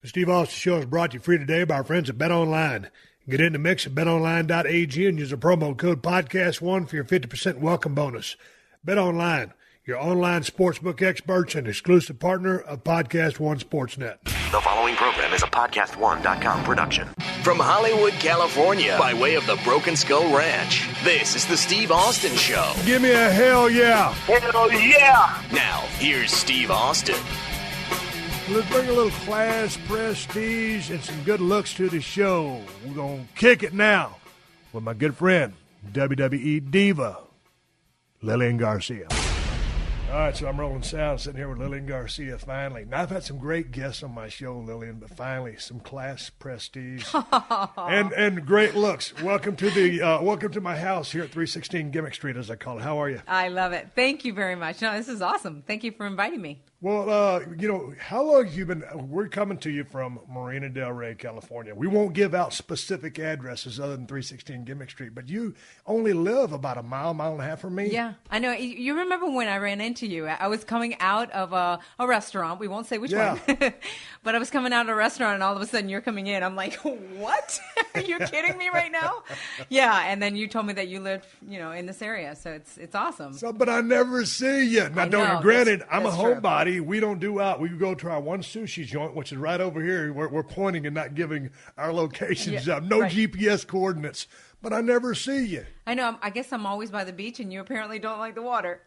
The Steve Austin Show is brought to you free today by our friends at BetOnline. Get in the mix at betonline.ag and use the promo code PodcastOne for your 50% welcome bonus. BetOnline, your online sportsbook experts and exclusive partner of PodcastOne Sportsnet. The following program is a PodcastOne.com production. From Hollywood, California, by way of the Broken Skull Ranch, this is the Steve Austin Show. Give me a hell yeah. Hell yeah. Now, here's Steve Austin. Let's bring a little class, prestige, and some good looks to the show. We're going to kick it now with my good friend, WWE Diva, Lilian Garcia. All right, so I'm rolling sound, sitting here with Lilian Garcia finally. Now, I've had some great guests on my show, Lilian, but finally some class, prestige, and great looks. Welcome to my house here at 316 Gimmick Street, as I call it. How are you? I love it. Thank you very much. No, this is awesome. Thank you for inviting me. Well, how long have you been? We're coming to you from Marina Del Rey, California. We won't give out specific addresses other than 316 Gimmick Street, but you only live about a mile and a half from me. Yeah, I know. You remember when I ran into you? I was coming out of a restaurant. We won't say which one, but I was coming out of a restaurant, and all of a sudden you're coming in. I'm like, what? Are you kidding me right now? Yeah, and then you told me that you lived, in this area, so it's awesome. So, but I never see you. Now, granted, I'm a homebody. We don't do out. We go to our one sushi joint, which is right over here. We're pointing and not giving our locations up. No GPS coordinates. But I never see you. I know. I guess I'm always by the beach, and you apparently don't like the water.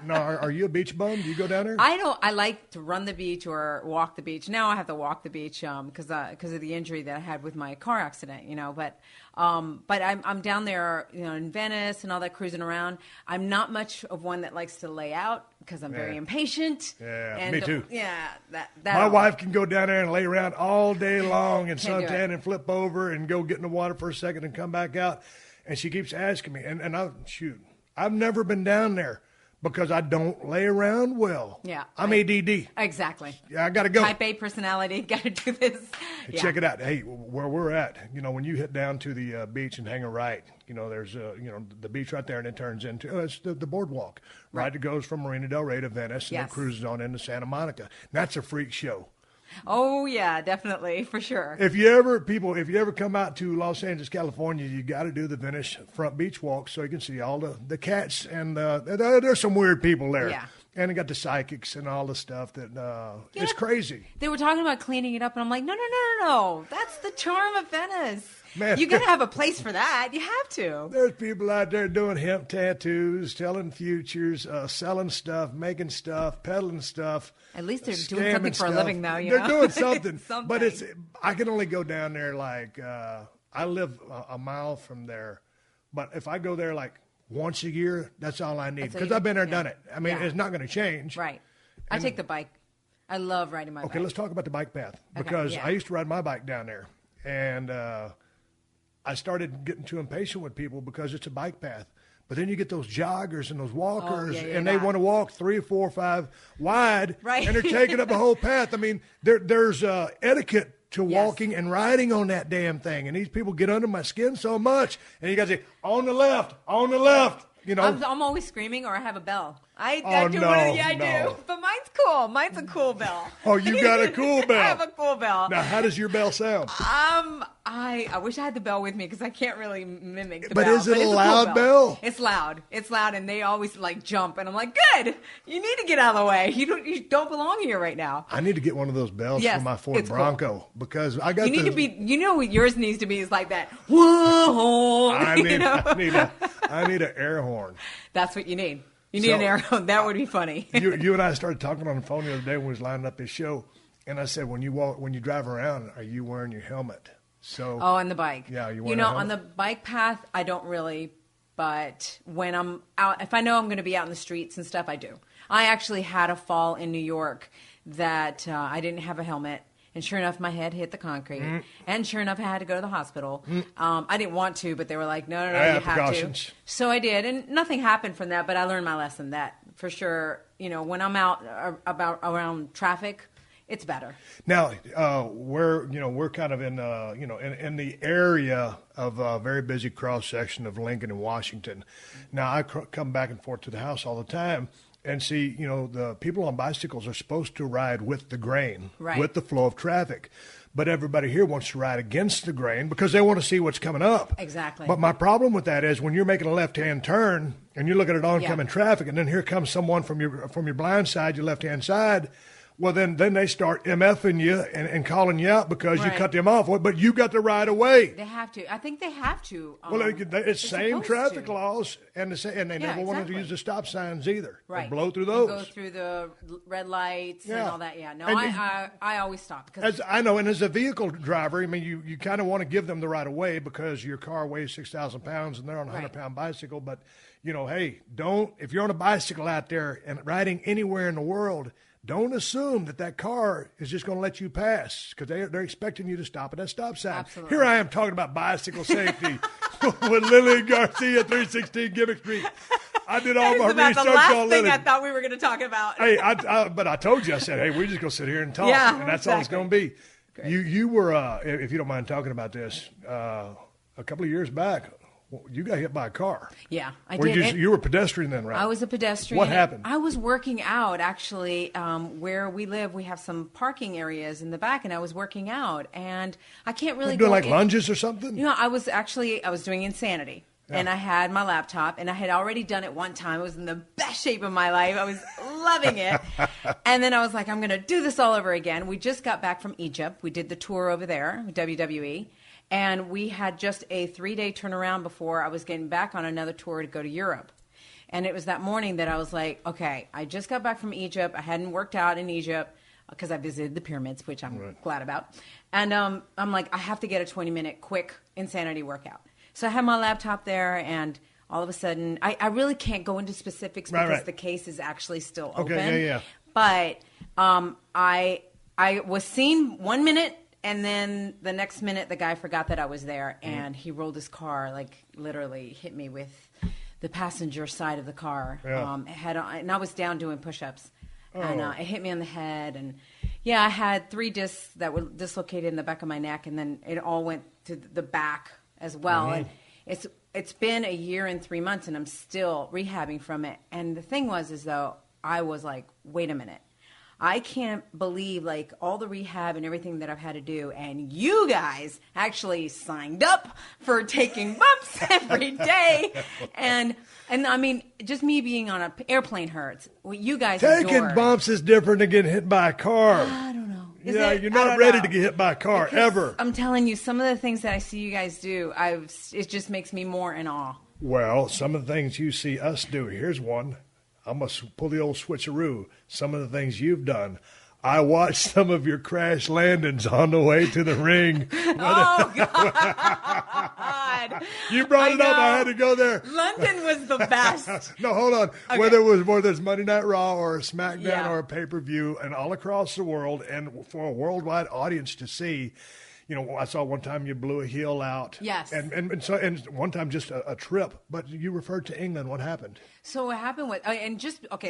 No, are you a beach bum? Do you go down there? I don't. I like to run the beach or walk the beach. Now I have to walk the beach because of the injury that I had with my car accident. But I'm down there, in Venice and all that, cruising around. I'm not much of one that likes to lay out because I'm very impatient. Yeah, and, me too. Yeah, that. My wife can go down there and lay around all day long and suntan and flip over and go get in the water for a second and come back out. And she keeps asking me, and I've never been down there because I don't lay around well. Yeah. I'm ADD. Exactly. Yeah, I got to go. Type A personality, got to do this. Hey, check it out. Hey, where we're at, when you hit down to the beach and hang a right, there's, the beach right there, and it turns into, it's the boardwalk, right? It goes from Marina Del Rey to Venice, and it cruises on into Santa Monica. That's a freak show. Oh, yeah, definitely, for sure. If you ever come out to Los Angeles, California, you got to do the Venice front beach walk so you can see all the cats, and there's some weird people there. Yeah. And they got the psychics and all the stuff that it's crazy. They were talking about cleaning it up, and I'm like, no. That's the charm of Venice. Man, you got to have a place for that. You have to. There's people out there doing hemp tattoos, telling futures, selling stuff, making stuff, peddling stuff. At least they're doing something for a living, though. They're doing something. Something. But I can only go down there I live a mile from there. But if I go there once a year, that's all I need. Because I've been there, done it. I mean, it's not going to change. Right. I take the bike. I love riding my bike. Okay, let's talk about the bike path. Because I used to ride my bike down there. And I started getting too impatient with people because it's a bike path. But then you get those joggers and those walkers, and they want to walk 3, 4, 5 wide, and they're taking up the whole path. I mean, there's etiquette to walking and riding on that damn thing. And these people get under my skin so much. And you got to say, on the left. I'm always screaming, or I have a bell. I do. But mine's cool. Mine's a cool bell. Oh, you got a cool bell. I have a cool bell. Now, how does your bell sound? I wish I had the bell with me because I can't really mimic the bell. But is it a loud bell? It's loud. It's loud, and they always jump, and I'm like, good. You need to get out of the way. You don't belong here right now. I need to get one of those bells for my Ford Bronco because I got. You need to be. What yours needs to be is like that. Whoa! I need an air horn. That's what you need. You need an air horn. That would be funny. you and I started talking on the phone the other day when we was lining up this show, and I said, when you drive around, are you wearing your helmet? On the bike. Yeah, you wearing a helmet? On the bike path, I don't really, but when I'm out, if I know I'm going to be out in the streets and stuff, I do. I actually had a fall in New York that I didn't have a helmet. And sure enough, my head hit the concrete. Mm. And sure enough, I had to go to the hospital. Mm. I didn't want to, but they were like, no, you have to. So I did. And nothing happened from that, but I learned my lesson that for sure, when I'm out around traffic, it's better. Now, we're kind of in the area of a very busy cross section of Lincoln and Washington. Now, I come back and forth to the house all the time, And see, the people on bicycles are supposed to ride with the grain, right, with the flow of traffic. But everybody here wants to ride against the grain because they want to see what's coming up. Exactly. But my problem with that is when you're making a left-hand turn and you're looking at oncoming traffic, and then here comes someone from your blind side, your left-hand side. Well, then they start MFing you and calling you out because you cut them off. But you got to ride away. They have to. I think they have to. Well, it's same traffic laws, and they never wanted to use the stop signs either. Right. They blow through those. You go through the red lights and all that. Yeah. No, I always stop. I know, and as a vehicle driver, I mean, you kind of want to give them the right of way because your car weighs 6,000 pounds and they're on a 100-pound bicycle. But, hey, if you're on a bicycle out there and riding anywhere in the world, don't assume that car is just going to let you pass because they're expecting you to stop at that stop sign. Absolutely. Here I am talking about bicycle safety with Lilian Garcia, 316 Gimmick Street. I did all my research on Lilian. That's the last thing I thought we were going to talk about. Hey, but I told you, I said, hey, we're just going to sit here and talk. Yeah, and that's all it's going to be. Great. You were, if you don't mind talking about this, a couple of years back, you got hit by a car. Yeah, I did. You were a pedestrian then, right? I was a pedestrian. What happened? I was working out, actually. Where we live, we have some parking areas in the back, and I was working out. And I can't really doing like lunges or something? I was doing Insanity. Yeah. And I had my laptop, and I had already done it one time. I was in the best shape of my life. I was loving it. And then I was like, I'm going to do this all over again. We just got back from Egypt. We did the tour over there, WWE. And we had just a 3-day turnaround before I was getting back on another tour to go to Europe. And it was that morning that I was like, okay, I just got back from Egypt. I hadn't worked out in Egypt because I visited the pyramids, which I'm glad about. And I'm like, I have to get a 20-minute quick Insanity workout. So I had my laptop there, and all of a sudden, I really can't go into specifics because the case is actually still open. Okay, yeah. But I was seen 1 minute, and then the next minute, the guy forgot that I was there, and he rolled his car, like literally hit me with the passenger side of the car. Yeah. And I was down doing push-ups, and it hit me on the head. And I had 3 discs that were dislocated in the back of my neck, and then it all went to the back as well. Mm-hmm. And it's been a year and 3 months, and I'm still rehabbing from it. And the thing is though, I was like, wait a minute. I can't believe like all the rehab and everything that I've had to do, and you guys actually signed up for taking bumps every day, and I mean, just me being on an airplane hurts. Well, you guys taking bumps is different than getting hit by a car. I don't know. You're not ready to get hit by a car ever. I'm telling you, some of the things that I see you guys do, it just makes me more in awe. Well, some of the things you see us do. Here's one. I must pull the old switcheroo. Some of the things you've done. I watched some of your crash landings on the way to the ring. Oh, God. You brought it up. I had to go there. London was the best. No, hold on. Okay. Whether it's Monday Night Raw or a SmackDown or a pay-per-view, and all across the world, and for a worldwide audience to see, I saw one time you blew a heel out. Yes. And one time just a trip. But you referred to England. What happened? So what happened was,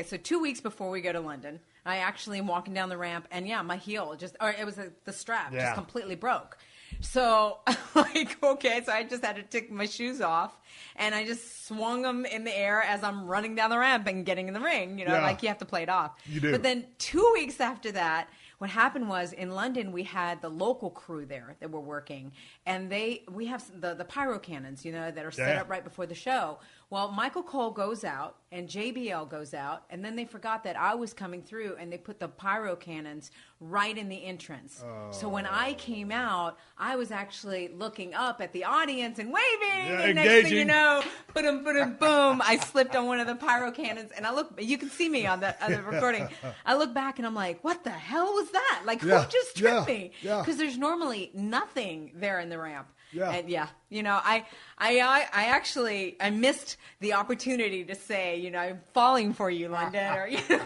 so 2 weeks before we go to London, I actually am walking down the ramp, and my heel the strap just completely broke. So so I just had to take my shoes off, and I just swung them in the air as I'm running down the ramp and getting in the ring. Like you have to play it off. You do. But then 2 weeks after that, what happened was in London we had the local crew there that were working, and we have the pyro cannons, that are set up right before the show. Well, Michael Cole goes out and JBL goes out, and then they forgot that I was coming through, and they put the pyro cannons right in the entrance. Oh. So when I came out, I was actually looking up at the audience and waving, and next thing you know, boom, boom, boom, I slipped on one of the pyro cannons, and you can see me on the recording. I look back and I'm like, what the hell was that? Like, who just tripped me? Because there's normally nothing there in the ramp. Yeah. And I missed the opportunity to say, I'm falling for you, London,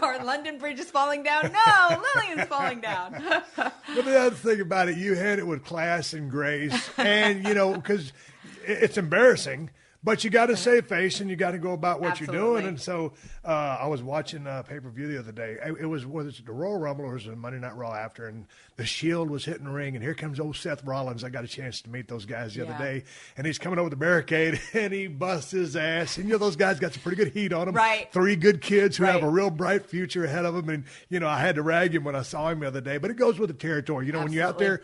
or London Bridge is falling down. No, Lillian's falling down. But the other thing about it, you had it with class and grace, and because it's embarrassing. But you got to save face and you got to go about what Absolutely. you're doing. And so I was watching pay-per-view the other day. It was the Royal Rumble or was it Monday Night Raw after, and the Shield was hitting the ring, and here comes old Seth Rollins. I got a chance to meet those guys the other day, and he's coming over the barricade, and he busts his ass. And, those guys got some pretty good heat on them. Right. 3 good kids who have a real bright future ahead of them. And, I had to rag him when I saw him the other day. But it goes with the territory. When you're out there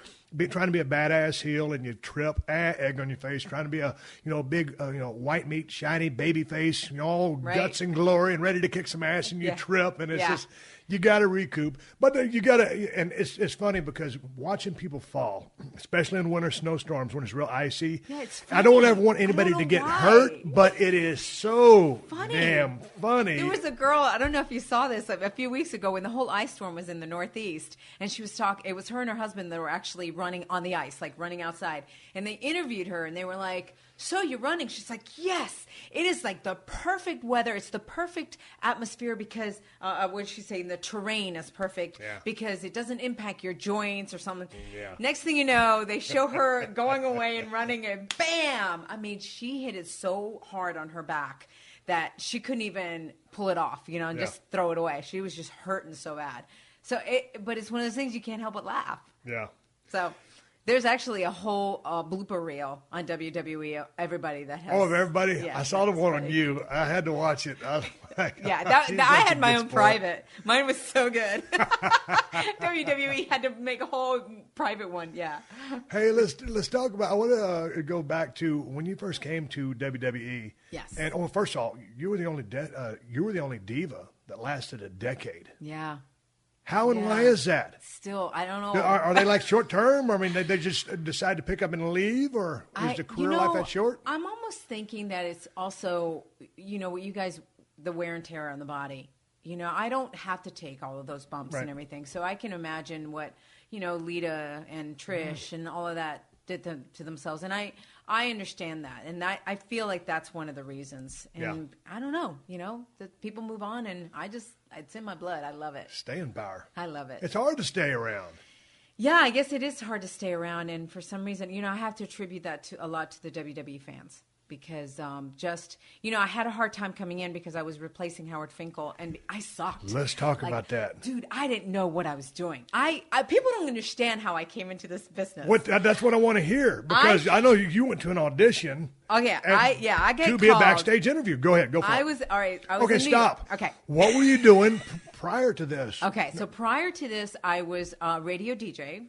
trying to be a badass heel and you trip, egg on your face, trying to be a big white meat, shiny baby face, all guts and glory and ready to kick some ass, and you trip, and it's just you got to recoup. But you got to, and it's funny because watching people fall, especially in winter snowstorms when it's real icy. Yeah, it's funny. I don't ever want anybody to get hurt, but it is so damn funny. There was a girl, I don't know if you saw this, a few weeks ago when the whole ice storm was in the Northeast, and she was talking, it was her and her husband that were actually running on the ice, like running outside. And they interviewed her, and they were like, so you're running? She's like, yes, it is like the perfect weather. It's the perfect atmosphere because, what she's saying, the terrain is perfect because it doesn't impact your joints or something. Yeah. Next thing you know, they show her going away and running, and bam! I mean, she hit it so hard on her back that she couldn't even pull it off, and just throw it away. She was just hurting so bad. But it's one of those things you can't help but laugh. Yeah. So there's actually a whole blooper reel on WWE. Everybody that has. Oh, of everybody? Yeah, I saw the one on you. I had to watch it. I was like, I had my own private. Mine was so good. WWE had to make a whole private one. Yeah. Hey, let's talk about. I want to go back to when you first came to WWE. Yes. And first of all, you were the only diva that lasted a decade. Yeah. How and why is that? Still, I don't know. Are they like short term? I mean, they just decide to pick up and leave, or is the career life that short? I'm almost thinking that it's also, what you guys, the wear and tear on the body. I don't have to take all of those bumps and everything, so I can imagine what Lita and Trish and all of that did to themselves, and I understand that, and I feel like that's one of the reasons. And I don't know, that people move on, and it's in my blood. I love it. Staying power. I love it. It's hard to stay around. Yeah, I guess it is hard to stay around, and for some reason, I have to attribute that a lot to the WWE fans. Because I had a hard time coming in because I was replacing Howard Finkel, and I sucked. Let's talk about that. Dude, I didn't know what I was doing. People don't understand how I came into this business. That's what I want to hear, because I know you went to an audition. Oh, yeah. I get to called. be a backstage interview. Go ahead. Go for it. All right. I was okay, stop. Okay. What were you doing prior to this? Okay, so prior to this, I was a radio DJ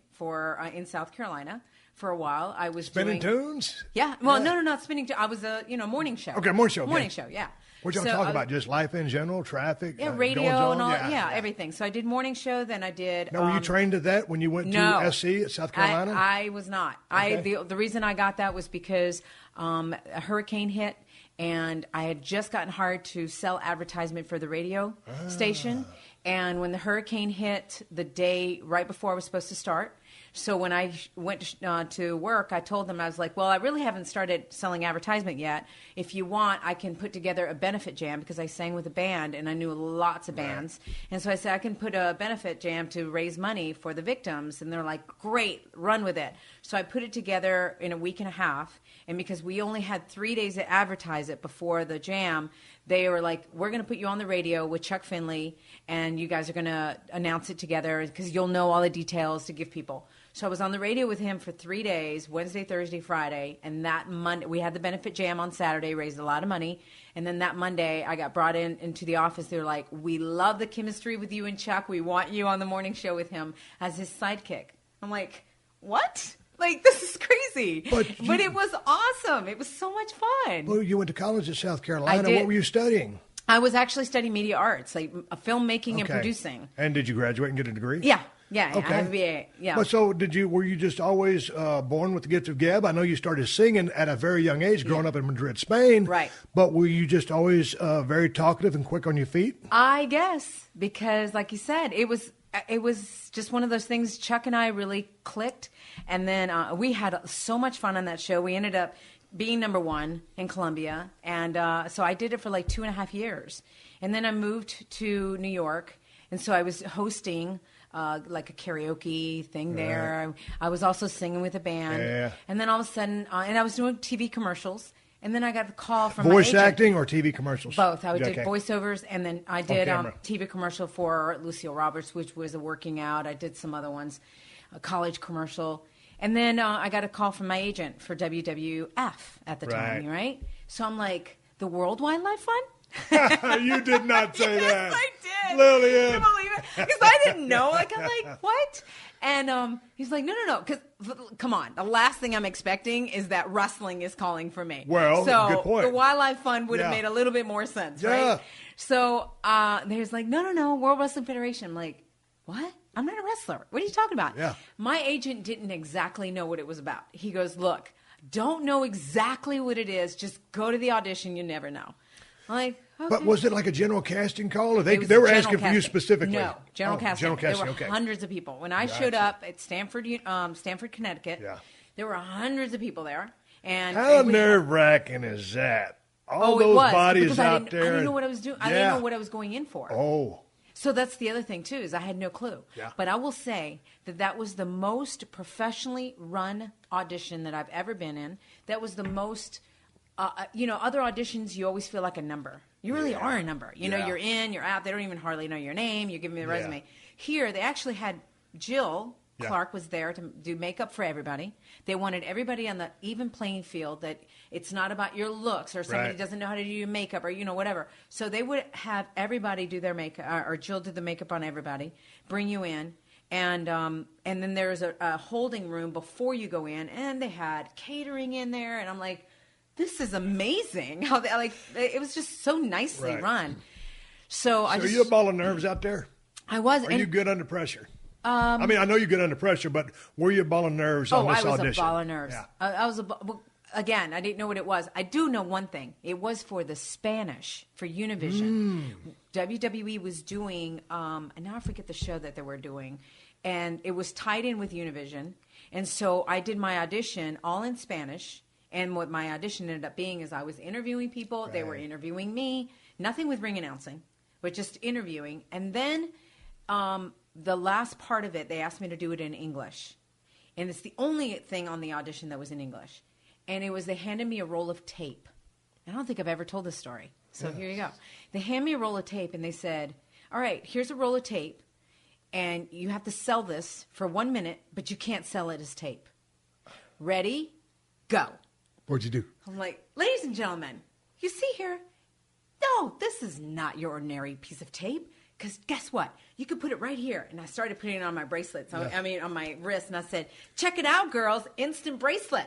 in South Carolina. For a while, I was spinning tunes. Yeah, well, no, not spinning tunes. I was a morning show. Okay, morning show. Morning show, yeah. What y'all talk about? Just life in general, traffic, radio and all, everything. So I did morning show. Then I did. Now, were you trained at that when you went to SC at South Carolina? I was not. Okay. The reason I got that was because a hurricane hit, and I had just gotten hired to sell advertisement for the radio station. And when the hurricane hit, the day right before I was supposed to start. So when I went to work, I told them, I was like, well, I really haven't started selling advertisement yet. If you want, I can put together a benefit jam, because I sang with a band and I knew lots of bands. Right. And so I said, I can put a benefit jam to raise money for the victims. And they're like, great, run with it. So I put it together in a week and a half. And because we only had 3 days to advertise it before the jam, they were like, we're going to put you on the radio with Chuck Finley, and you guys are going to announce it together because you'll know all the details to give people. So I was on the radio with him for 3 days, Wednesday, Thursday, Friday, and that Monday, we had the benefit jam on Saturday, raised a lot of money, and then that Monday I got brought into the office. They were like, we love the chemistry with you and Chuck. We want you on the morning show with him as his sidekick. I'm like, what? Like, this is crazy. But it was awesome. It was so much fun. Well, you went to college in South Carolina. I did. What were you studying? I was actually studying media arts, like filmmaking and producing. And did you graduate and get a degree? Yeah. Okay. I have a BA. Yeah. But so were you just always born with the gift of gab? I know you started singing at a very young age, growing up in Madrid, Spain. Right. But were you just always very talkative and quick on your feet? I guess, because like you said, it was just one of those things. Chuck and I really clicked, and then we had so much fun on that show. We ended up being number one in Colombia, and so I did it for like 2.5 years. And then I moved to New York, and so I was hosting like a karaoke thing there. I was also singing with a band. Yeah. And then all of a sudden, and I was doing TV commercials. And then I got the call from Voice my agent. acting or TV commercials? Both. I did Okay. voiceovers, and then I did camera. TV commercial for Lucille Roberts, which was a working out. I did some other ones, a college commercial. And then I got a call from my agent for WWF at the time, right? So I'm like, the World Wildlife Fund? You did not say that. Yes, I did. Lilian. Can you believe it? Because I didn't know. Like, I'm like, what? And he's like, no. Because, come on. The last thing I'm expecting is that wrestling is calling for me. Well, so good point. the Wildlife Fund would have made a little bit more sense, right? So there's like, no, World Wrestling Federation. I'm like, what? I'm not a wrestler. What are you talking about? Yeah. My agent didn't exactly know what it was about. He goes, look, don't know exactly what it is. Just go to the audition. You never know. I'm like, okay. But was it like a general casting call, or they was were general asking for you casting. specifically? No, general casting. General casting. There were Okay. hundreds of people. When I showed up at Stanford, Connecticut, Yeah. there were hundreds of people there. And How nerve-wracking is that? All it those was, bodies because out there. I didn't know what I was doing. I didn't know what I was going in for. Oh. So that's the other thing, too, is I had no clue. Yeah. But I will say that was the most professionally run audition that I've ever been in. That was the most, other auditions, you always feel like a number. You really are a number. You know, you're in, you're out. They don't even hardly know your name. You're giving me the resume. Here, they actually had Jill Clark was there to do makeup for everybody. They wanted everybody on the even playing field, that it's not about your looks or somebody doesn't know how to do your makeup or, whatever. So they would have everybody do their makeup, or Jill did the makeup on everybody, bring you in. And then there's a holding room before you go in, and they had catering in there. And I'm like, this is amazing. How it was just so nicely run. So are you a ball of nerves out there? I was. Are you good under pressure? I mean, I know you're good under pressure, but were you a ball of nerves on this audition? I was a ball of nerves. Yeah. I was again, I didn't know what it was. I do know one thing. It was for the Spanish, for Univision. WWE was doing, and now I forget the show that they were doing, and it was tied in with Univision. And so I did my audition all in Spanish. And what my audition ended up being is I was interviewing people. They were interviewing me. Nothing with ring announcing, but just interviewing. And then the last part of it, they asked me to do it in English. And it's the only thing on the audition that was in English. And it was, they handed me a roll of tape. I don't think I've ever told this story. So here you go. They handed me a roll of tape, and they said, all right, here's a roll of tape, and you have to sell this for 1 minute, but you can't sell it as tape. Ready? Go. What'd you do? I'm like, ladies and gentlemen, you see here? No, this is not your ordinary piece of tape. Because guess what? You could put it right here. And I started putting it on my bracelets. I mean, on my wrist. And I said, check it out, girls. Instant bracelet.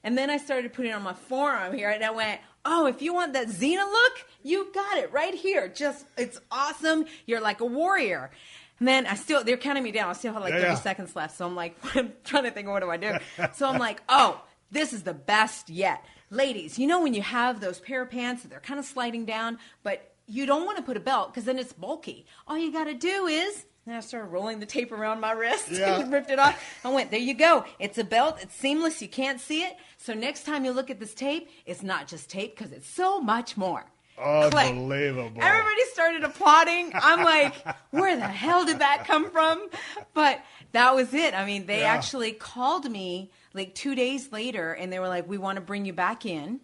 And then I started putting it on my forearm here. And I went, oh, if you want that Xena look, you got it right here. Just, it's awesome. You're like a warrior. And then they're counting me down. I still have like 30 seconds left. So I'm like, I'm trying to think of what do I do. So I'm like, oh, this is the best yet. Ladies, you know when you have those pair of pants that they're kind of sliding down, but you don't want to put a belt because then it's bulky. All you got to do is, and I started rolling the tape around my wrist and ripped it off. I went, there you go. It's a belt. It's seamless. You can't see it. So next time you look at this tape, it's not just tape because it's so much more. Unbelievable. Click. Everybody started applauding. I'm like, where the hell did that come from? But that was it. I mean, they actually called me like 2 days later, and they were like, we want to bring you back in.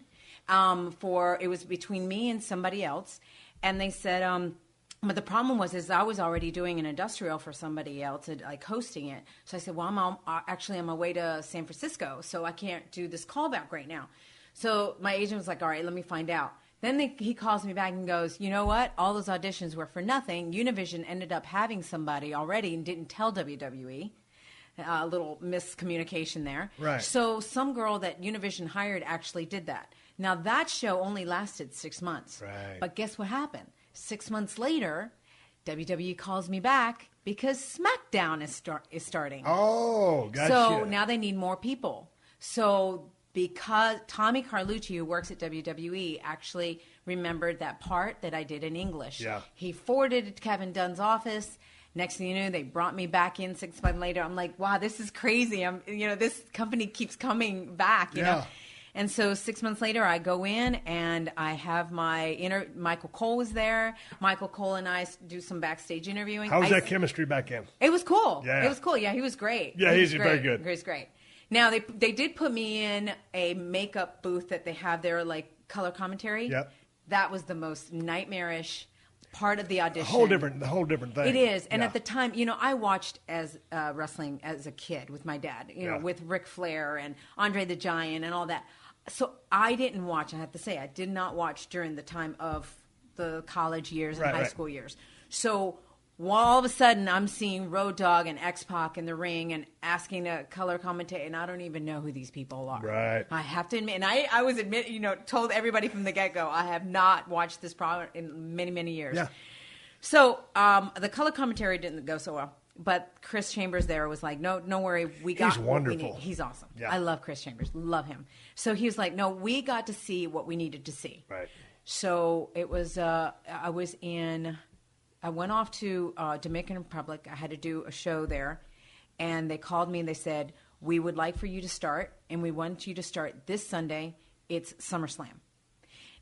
It was between me and somebody else. And they said, but the problem was I was already doing an industrial for somebody else, like hosting it. So I said, well, I'm actually on my way to San Francisco, so I can't do this callback right now. So my agent was like, all right, let me find out. Then he calls me back and goes, you know what? All those auditions were for nothing. Univision ended up having somebody already and didn't tell WWE. A little miscommunication there. Right. So some girl that Univision hired actually did that. Now, that show only lasted 6 months. Right. But guess what happened? 6 months later, WWE calls me back because SmackDown is starting. Oh, gotcha. So now they need more people. So because Tommy Carlucci, who works at WWE, actually remembered that part that I did in English. Yeah. He forwarded it to Kevin Dunn's office. Next thing you know, they brought me back in 6 months later. I'm like, wow, this is crazy. This company keeps coming back, you know. And so 6 months later, I go in and I have Michael Cole was there. Michael Cole and I do some backstage interviewing. How was that chemistry back in? It was cool. Yeah. It was cool. Yeah, he was great. Yeah, he's very good. He was great. Now, they did put me in a makeup booth that they have there, like color commentary. Yep. That was the most nightmarish part of the audition. The whole different thing. It is. And at the time, I watched as wrestling as a kid with my dad, with Ric Flair and Andre the Giant and all that. So I didn't watch, I have to say, I did not watch during the time of the college years and high school years. So all of a sudden I'm seeing Road Dogg and X-Pac in the ring and asking to color commentate, and I don't even know who these people are. Right. I have to admit, and I was told everybody from the get-go, I have not watched this program in many, many years. Yeah. So the color commentary didn't go so well. But Chris Chambers there was like, no, don't worry. He's wonderful. He's awesome. Yeah. I love Chris Chambers. Love him. So he was like, no, we got to see what we needed to see. Right. So it was, I went off to Dominican Republic. I had to do a show there. And they called me and they said, we would like for you to start. And we want you to start this Sunday. It's SummerSlam.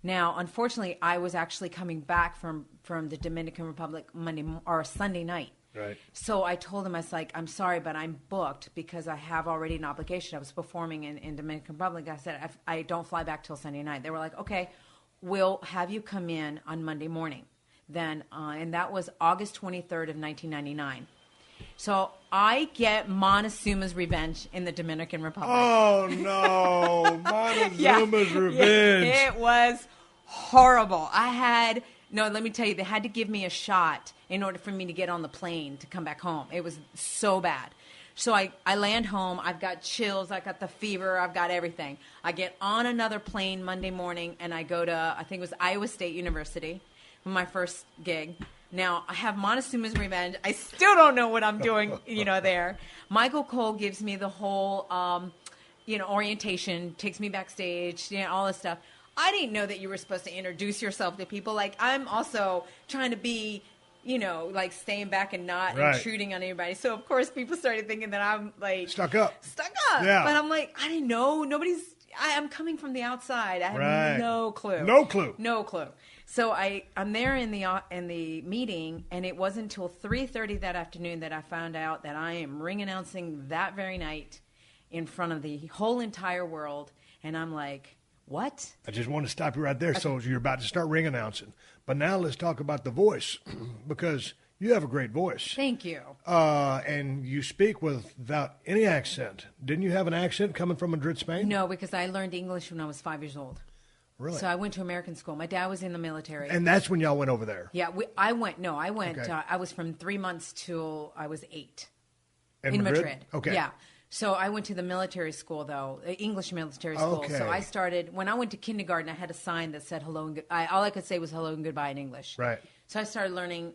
Now, unfortunately, I was actually coming back from the Dominican Republic Sunday night. Right. So I told him, I was like, I'm sorry, but I'm booked because I have already an obligation. I was performing in Dominican Republic. I said, I don't fly back till Sunday night. They were like, okay, we'll have you come in on Monday morning. Then, and that was August 23rd of 1999. So I get Montezuma's revenge in the Dominican Republic. Oh, no. Montezuma's revenge. Yeah, it was horrible. Let me tell you, they had to give me a shot in order for me to get on the plane to come back home. It was so bad. So I land home. I've got chills. I got the fever. I've got everything. I get on another plane Monday morning, and I go to, I think it was Iowa State University for my first gig. Now, I have Montezuma's revenge. I still don't know what I'm doing, there. Michael Cole gives me the whole, orientation, takes me backstage, all this stuff. I didn't know that you were supposed to introduce yourself to people. Like, I'm also trying to be, staying back and not intruding on anybody. So, of course, people started thinking that I'm, like... Stuck up. Yeah. But I'm like, I didn't know. I'm coming from the outside. I have no clue. No clue. So I'm there in the meeting, and it wasn't until 3:30 that afternoon that I found out that I am ring announcing that very night in front of the whole entire world. And I'm like... What? I just want to stop you right there. So you're about to start ring announcing. But now let's talk about the voice, because you have a great voice. Thank you. And you speak without any accent. Didn't you have an accent coming from Madrid, Spain? No, because I learned English when I was 5 years old. Really? So I went to American school. My dad was in the military. And that's when y'all went over there? Yeah, I went. Okay. I was from 3 months till I was 8. In Madrid? Okay. Yeah. So I went to the military school, though, English military school. Okay. So I started, when I went to kindergarten, I had a sign that said hello and goodbye. All I could say was hello and goodbye in English. Right. So I started learning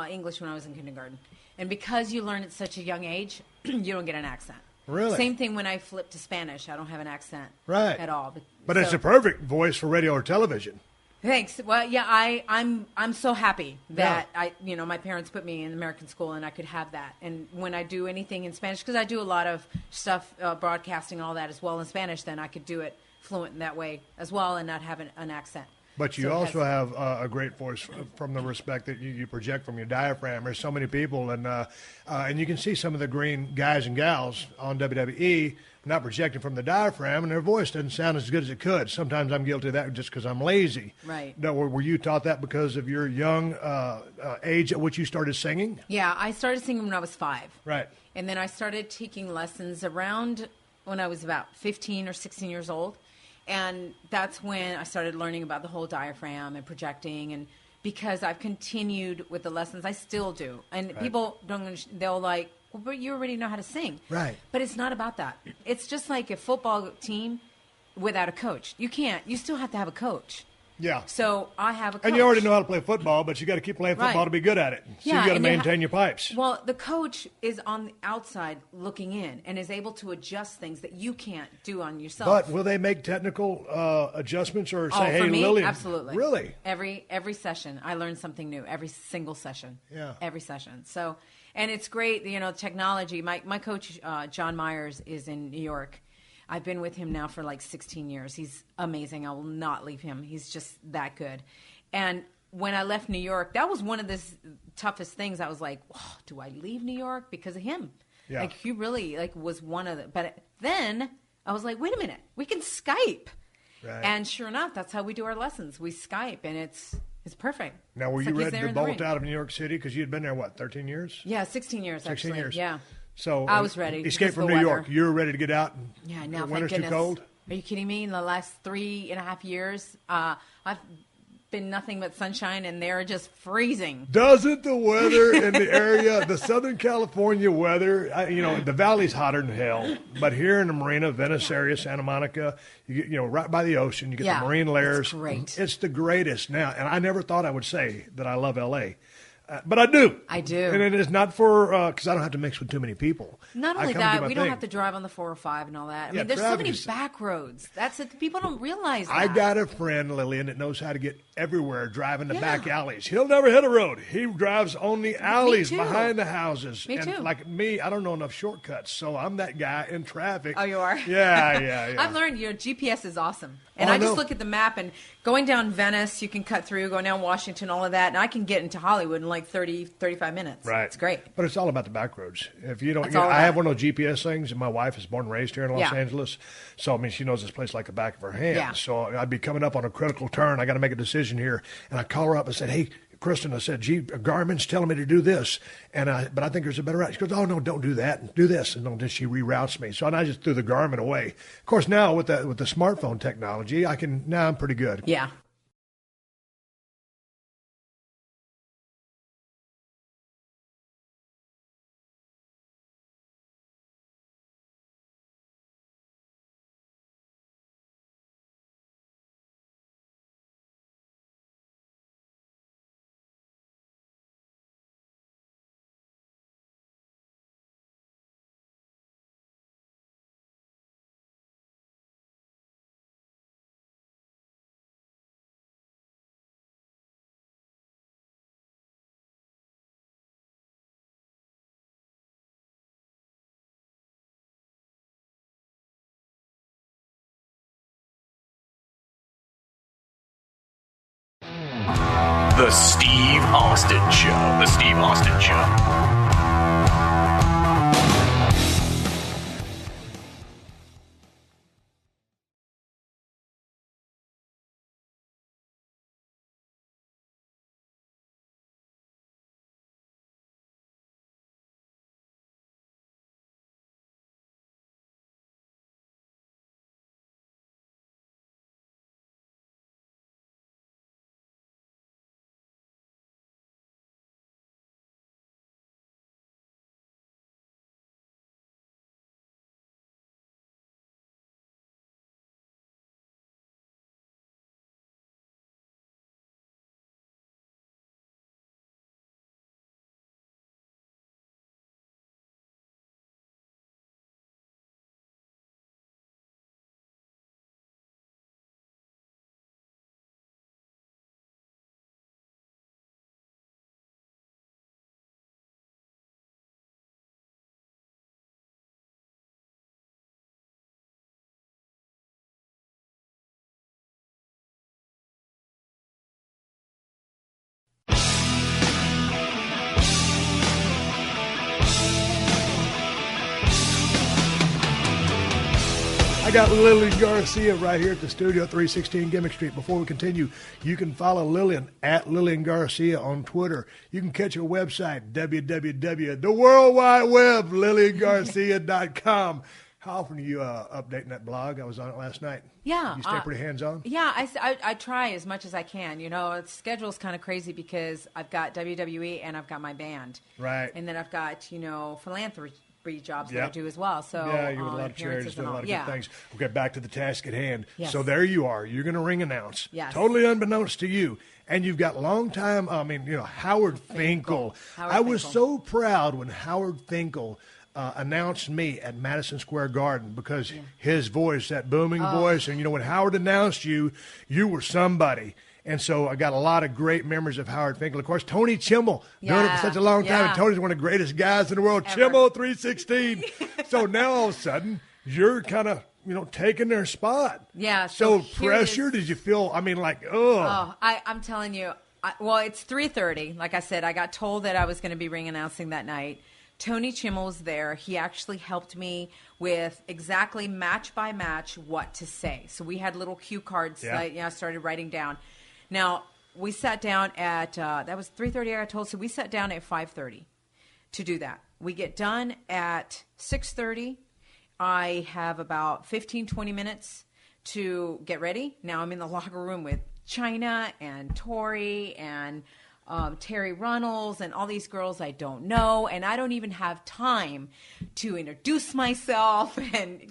English when I was in kindergarten. And because you learn at such a young age, you don't get an accent. Really? Same thing when I flipped to Spanish. I don't have an accent at all. But it's a perfect voice for radio or television. Thanks. Well, yeah, I'm so happy that my parents put me in American school and I could have that. And when I do anything in Spanish, because I do a lot of stuff, broadcasting and all that as well in Spanish, then I could do it fluent in that way as well and not have an accent. But you also have a great voice from the respect that you project from your diaphragm. There's so many people, and you can see some of the green guys and gals on WWE not projecting from the diaphragm, and their voice doesn't sound as good as it could. Sometimes I'm guilty of that just because I'm lazy. Right. Now, were you taught that because of your young age at which you started singing? Yeah, I started singing when I was 5. Right. And then I started taking lessons around when I was about 15 or 16 years old. And that's when I started learning about the whole diaphragm and projecting. And because I've continued with the lessons, I still do. And people don't understand. They'll like, well, but you already know how to sing. Right. But it's not about that. It's just like a football team without a coach. You still have to have a coach. Yeah. So I have a coach. And you already know how to play football, but you got to keep playing football to be good at it. So you got to maintain your pipes. Well, the coach is on the outside looking in and is able to adjust things that you can't do on yourself. But will they make technical adjustments or say, hey, for me, Lilian? Absolutely. Really? Every session, I learn something new. Every single session. Yeah. Every session. So, and it's great, technology. My coach, John Myers, is in New York. I've been with him now for like 16 years. He's amazing. I will not leave him. He's just that good. And when I left New York, that was one of the toughest things. I was like, oh, do I leave New York because of him? Yeah. Like, he really, like, was one of the... But then I was like, wait a minute, we can Skype. Right. And sure enough, that's how we do our lessons. We Skype, and it's perfect. Now, were It's you like he's ready there to in the bolt ring. out of New York City? Because you had been there, what, 13 years? Yeah, 16 years, 16 actually. years. Yeah. So I was ready. Escape because from of the New weather. York. You were ready to get out. And Yeah, now, the thank winter's goodness. too cold? Are you kidding me? In the last 3.5 years, I've been nothing but sunshine, and they're just freezing. Doesn't the weather in the area, the Southern California weather, the valley's hotter than hell, but here in the Marina, Venice area, Santa Monica, right by the ocean, you get the marine layers. It's great. It's the greatest now, and I never thought I would say that I love L.A., but I do. I do. And it is not for, because I don't have to mix with too many people. Not only that, we don't have to drive on the 405 and all that. I mean, there's so many back roads. That's it. People don't realize that. I got a friend, Lilian, that knows how to get everywhere driving the back alleys. He'll never hit a road. He drives on the alleys behind the houses. Me and too. like me, I don't know enough shortcuts, so I'm that guy in traffic. Oh, you are? Yeah. I've learned GPS is awesome. And I just look at the map, and going down Venice, you can cut through, going down Washington, all of that, and I can get into Hollywood in like 30, 35 minutes. Right. It's great. But it's all about the back roads. If you don't, It's all I have about one of those GPS things, and my wife is born and raised here in Los Angeles. So, I mean, she knows this place like the back of her hand. Yeah. So I'd be coming up on a critical turn. I got to make a decision here. And I call her up and said, hey, Kristen, I said, Garmin's telling me to do this, but I think there's a better route. She goes, oh, no, don't do that. Do this. And then she reroutes me. So I just threw the Garmin away. Of course, now with the smartphone technology, I'm pretty good. Yeah. The Steve Austin Show. The Steve Austin Show. I got Lilian Garcia right here at the studio, 316 Gimmick Street. Before we continue, you can follow Lilian at Lilian Garcia on Twitter. You can catch her website, www.LilianGarcia.com. How often are you updating that blog? I was on it last night. Yeah. You stay pretty hands-on? Yeah, I try as much as I can. You know, the schedule's kind of crazy because I've got WWE and I've got my band. Right. And then I've got, philanthropy jobs that I do as well. So yeah, you're with a lot of charities, doing a lot of good things. Okay, back to the task at hand. Yes. So there you are. You're going to ring announce. Yes. Totally unbeknownst to you. And you've got long-time, Howard Finkel. I was so proud when Howard Finkel announced me at Madison Square Garden because his voice, that booming voice, and, when Howard announced you, you were somebody. And so I got a lot of great memories of Howard Finkel. Of course, Tony Chimmel, doing it for such a long time. And Tony's one of the greatest guys in the world. Ever. Chimmel 316. So now all of a sudden, you're kind of, taking their spot. Yeah. So pressure, did you feel, I'm telling you, it's 3:30. Like I said, I got told that I was going to be ring announcing that night. Tony Chimmel was there. He actually helped me with exactly match by match what to say. So we had little cue cards that I started writing down. Now, we sat down at, that was 3:30 I told, so we sat down at 5:30 to do that. We get done at 6:30. I have about 15, 20 minutes to get ready. Now I'm in the locker room with China and Tori and Terry Runnels and all these girls I don't know, and I don't even have time to introduce myself and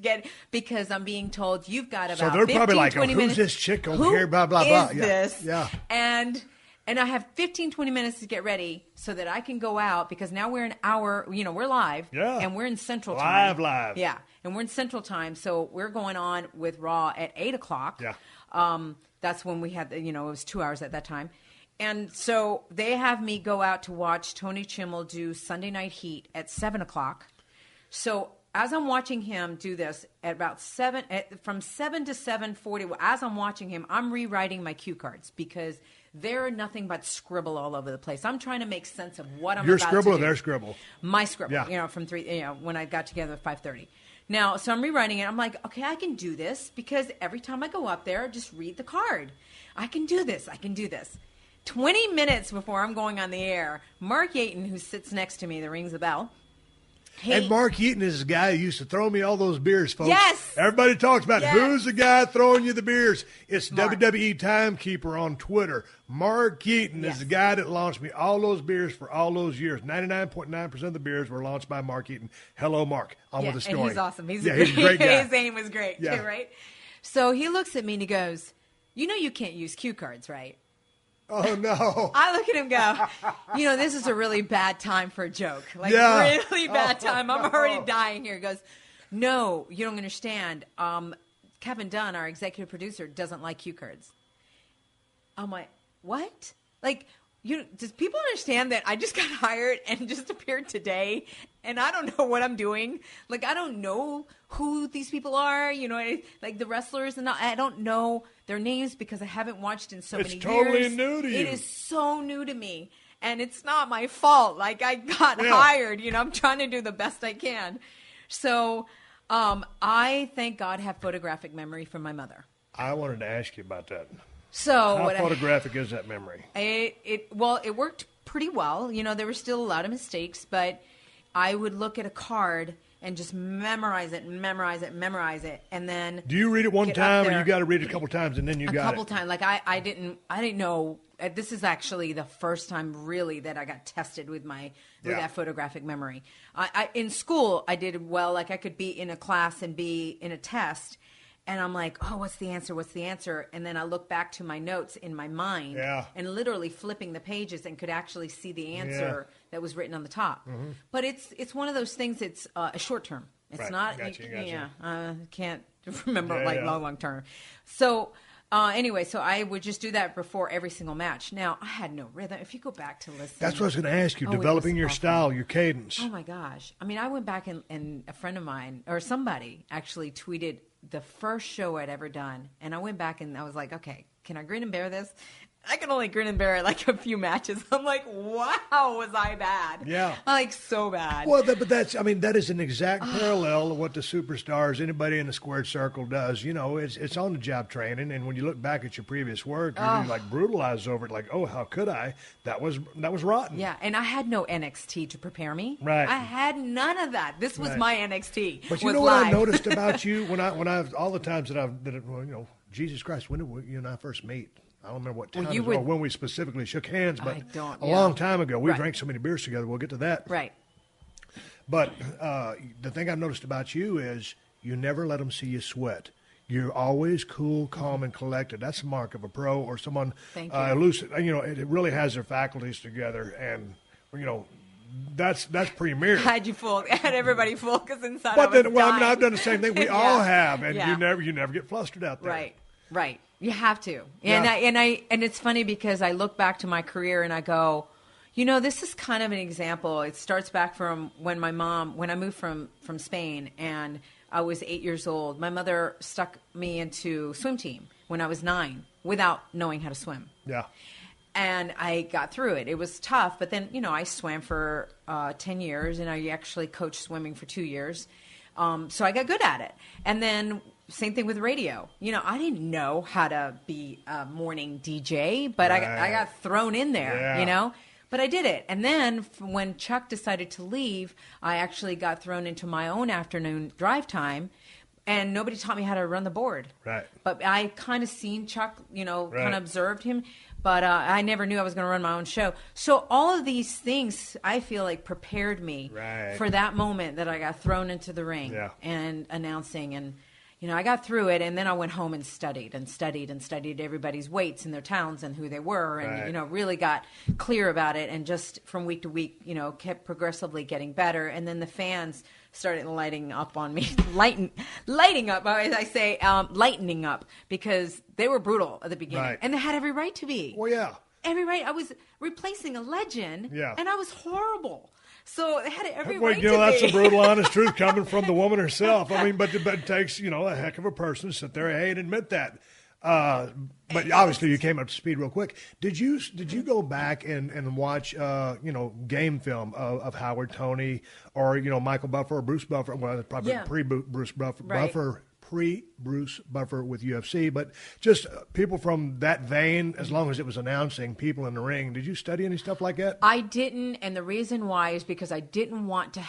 because I'm being told you've got about 15, 20 minutes. So they're probably like, who's minutes. This chick over here, blah, blah, blah. Who is this? Yeah. And I have 15, 20 minutes to get ready so that I can go out because now we're an hour, we're live. Yeah. And we're in Central Time. Live. Yeah. And we're in Central Time. So we're going on with Raw at 8 o'clock. Yeah. That's when we had, it was 2 hours at that time. And so they have me go out to watch Tony Chimmel do Sunday Night Heat at 7 o'clock. So as I'm watching him do this at about from 7 to 7:40, as I'm watching him, I'm rewriting my cue cards because they're nothing but scribble all over the place. I'm trying to make sense of what I'm Your about scribble to or do. their scribble? My scribble, Yeah. from 3, when I got together at 5:30. Now, so I'm rewriting it. I'm like, okay, I can do this because every time I go up there, just read the card. I can do this. 20 minutes before I'm going on the air, Mark Yaton, who sits next to me, that rings the bell. And Mark Eaton is the guy who used to throw me all those beers, folks. Yes. Everybody talks about who's the guy throwing you the beers. It's Mark. WWE Timekeeper on Twitter. Mark Eaton is the guy that launched me all those beers for all those years. 99.9% of the beers were launched by Mark Eaton. Hello, Mark. On with the story. And he's awesome. He's a great guy. His name was great, Yeah. right? So he looks at me and he goes, you can't use cue cards, right? Oh, no. I look at him and go, this is a really bad time for a joke. Really bad time. I'm already dying here. He goes, no, you don't understand. Kevin Dunn, our executive producer, doesn't like cue cards. I'm like, what? Does people understand that I just got hired and just appeared today and I don't know what I'm doing? I don't know who these people are, the wrestlers, and I don't know their names because I haven't watched in so many years. It's totally new to you. It is so new to me. And it's not my fault. I got hired. I'm trying to do the best I can. So I, thank God, have photographic memory from my mother. I wanted to ask you about that. So how photographic is that memory? It worked pretty well. There were still a lot of mistakes, but I would look at a card and just memorize it, and then do you read it one time, or you got to read it a couple times and then you got it? A couple times. I didn't know. This is actually the first time really that I got tested with that photographic memory. In school I did well. I could be in a class and be in a test. And I'm like, oh, what's the answer? And then I look back to my notes in my mind and literally flipping the pages and could actually see the answer that was written on the top. Mm-hmm. But it's one of those things, it's a short term. It's not, gotcha. I can't remember long term. So anyway, so I would just do that before every single match. Now, I had no rhythm. If you go back to listen. That's what I was going to ask you, developing your style, your cadence. Oh, my gosh. I went back and a friend of mine, or somebody, actually tweeted the first show I'd ever done. And I went back and I was like, okay, can I grin and bear this? I can only grin and bear a few matches. I'm like, wow, was I bad? Yeah. So bad. Well, but that is an exact parallel of what the superstars, anybody in the squared circle does. It's on the job training. And when you look back at your previous work, you're brutalized over it. Oh, how could I? That was rotten. Yeah. And I had no NXT to prepare me. Right. I had none of that. This was my NXT. But you know what I noticed about you when I've all the times Jesus Christ, when did you and I first meet? I don't remember what time or when we specifically shook hands, but a long time ago. We drank so many beers together. We'll get to that. Right. But the thing I've noticed about you is you never let them see you sweat. You're always cool, calm, and collected. That's the mark of a pro or someone elusive. It really has their faculties together, and that's premier. I had everybody full because inside I was dying. I've done the same thing. We all have, and you never get flustered out there. Right. You have to. And it's funny because I look back to my career and I go, this is kind of an example. It starts back from when I moved from Spain and I was 8 years old. My mother stuck me into swim team when I was 9 without knowing how to swim. Yeah. And I got through it. It was tough, but then, I swam for 10 years, and I actually coached swimming for 2 years. So I got good at it. And then same thing with radio. I didn't know how to be a morning DJ, but I got thrown in there, But I did it. And then when Chuck decided to leave, I actually got thrown into my own afternoon drive time. And nobody taught me how to run the board. Right. But I kind of seen Chuck, kind of observed him. But I never knew I was going to run my own show. So all of these things, I feel like, prepared me for that moment that I got thrown into the ring and announcing. And, I got through it. And then I went home and studied everybody's weights in their towns and who they were. And, really got clear about it. And just from week to week, kept progressively getting better. And then the fans started lighting up on me, lighting up, as I say, lightening up, because they were brutal at the beginning, and they had every right to be. Well, yeah, every right. I was replacing a legend, and I was horrible, so they had every well, right to that's be. the brutal, honest truth coming from the woman herself. I mean, but it takes a heck of a person to sit there and admit that. But obviously you came up to speed real quick. Did you go back and watch game film of Howard Toney or Michael Buffer or Bruce Buffer? Well, probably pre-Bruce Buffer, pre-Bruce Buffer with UFC, but just people from that vein. As long as it was announcing people in the ring, did you study any stuff like that? I didn't, and the reason why is because I didn't want to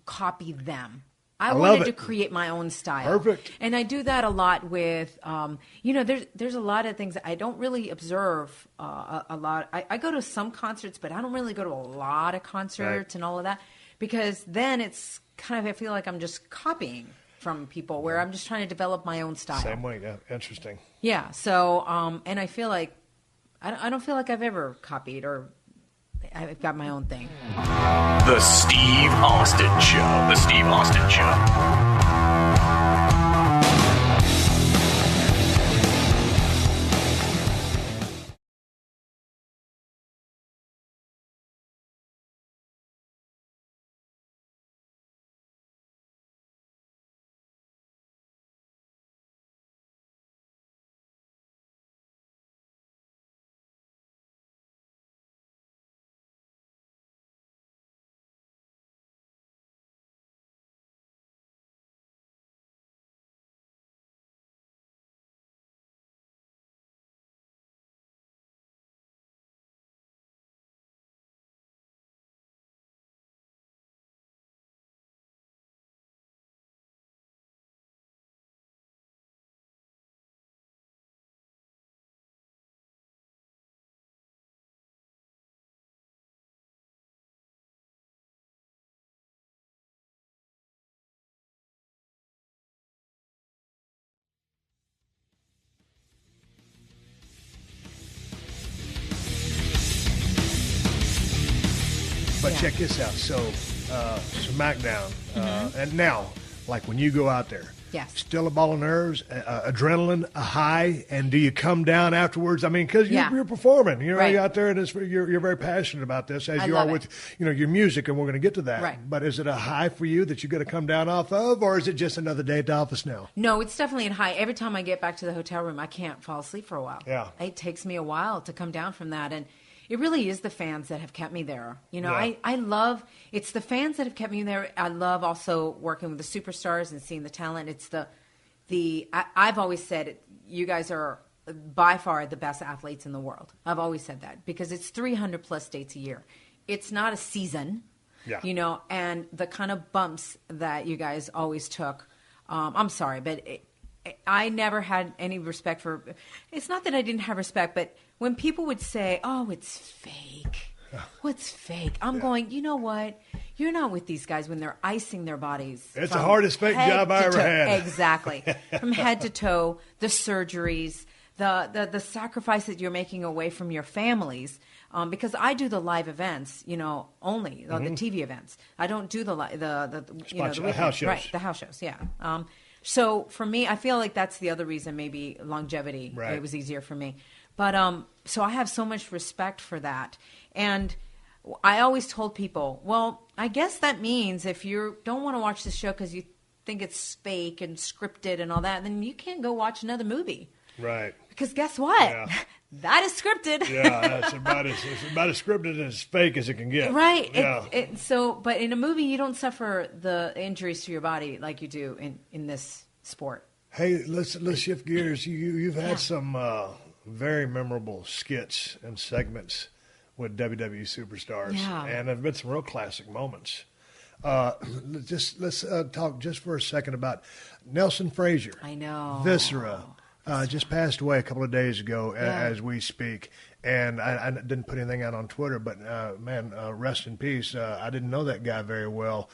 copy them. I wanted to create my own style. Perfect. And I do that a lot with, there's a lot of things that I don't really observe a lot. I go to some concerts, but I don't really go to a lot of concerts and all of that, because then it's kind of, I feel like I'm just copying from people where I'm just trying to develop my own style. Same way, yeah. Interesting. Yeah. So, and I feel like, I don't feel like I've ever copied or I've got my own thing. The Steve Austin Show. The Steve Austin Show. But check this out. So, SmackDown, and now, like when you go out there, still a ball of nerves, adrenaline, a high, and do you come down afterwards? I mean, because you're performing. You're out there, and you're very passionate about this, as you are with your music, and we're going to get to that. Right. But is it a high for you that you're going to come down off of, or is it just another day at the office now? No, it's definitely a high. Every time I get back to the hotel room, I can't fall asleep for a while. Yeah. It takes me a while to come down from that, and it really is the fans that have kept me there. I love, it's the fans that have kept me there. I love also working with the superstars and seeing the talent. It's I've always said you guys are by far the best athletes in the world. I've always said that because it's 300 plus dates a year. It's not a season, and the kind of bumps that you guys always took. I'm sorry, but I never had any respect for, it's not that I didn't have respect, but when people would say, oh, it's fake. What's fake? I'm going, you know what? You're not with these guys when they're icing their bodies. It's the hardest fake job I ever had. Exactly. From head to toe, the surgeries, the sacrifice that you're making away from your families. Because I do the live events, only the TV events. I don't do the house shows. Right, the house shows, yeah. So for me, I feel like that's the other reason, maybe longevity. Right. It was easier for me. But so I have so much respect for that. And I always told people, well, I guess that means if you don't want to watch the show because you think it's fake and scripted and all that, then you can't go watch another movie. Right. Because guess what? Yeah. that is scripted. Yeah, it's about as scripted and as fake as it can get. Right. Yeah. But in a movie, you don't suffer the injuries to your body like you do in this sport. Hey, let's shift gears. You've had some very memorable skits and segments with WWE superstars, and there have been some real classic moments. Let's talk just for a second about Nelson Frazier. I know. Viscera. Just passed away a couple of days ago as we speak. And I didn't put anything out on Twitter, but, rest in peace. I didn't know that guy very well.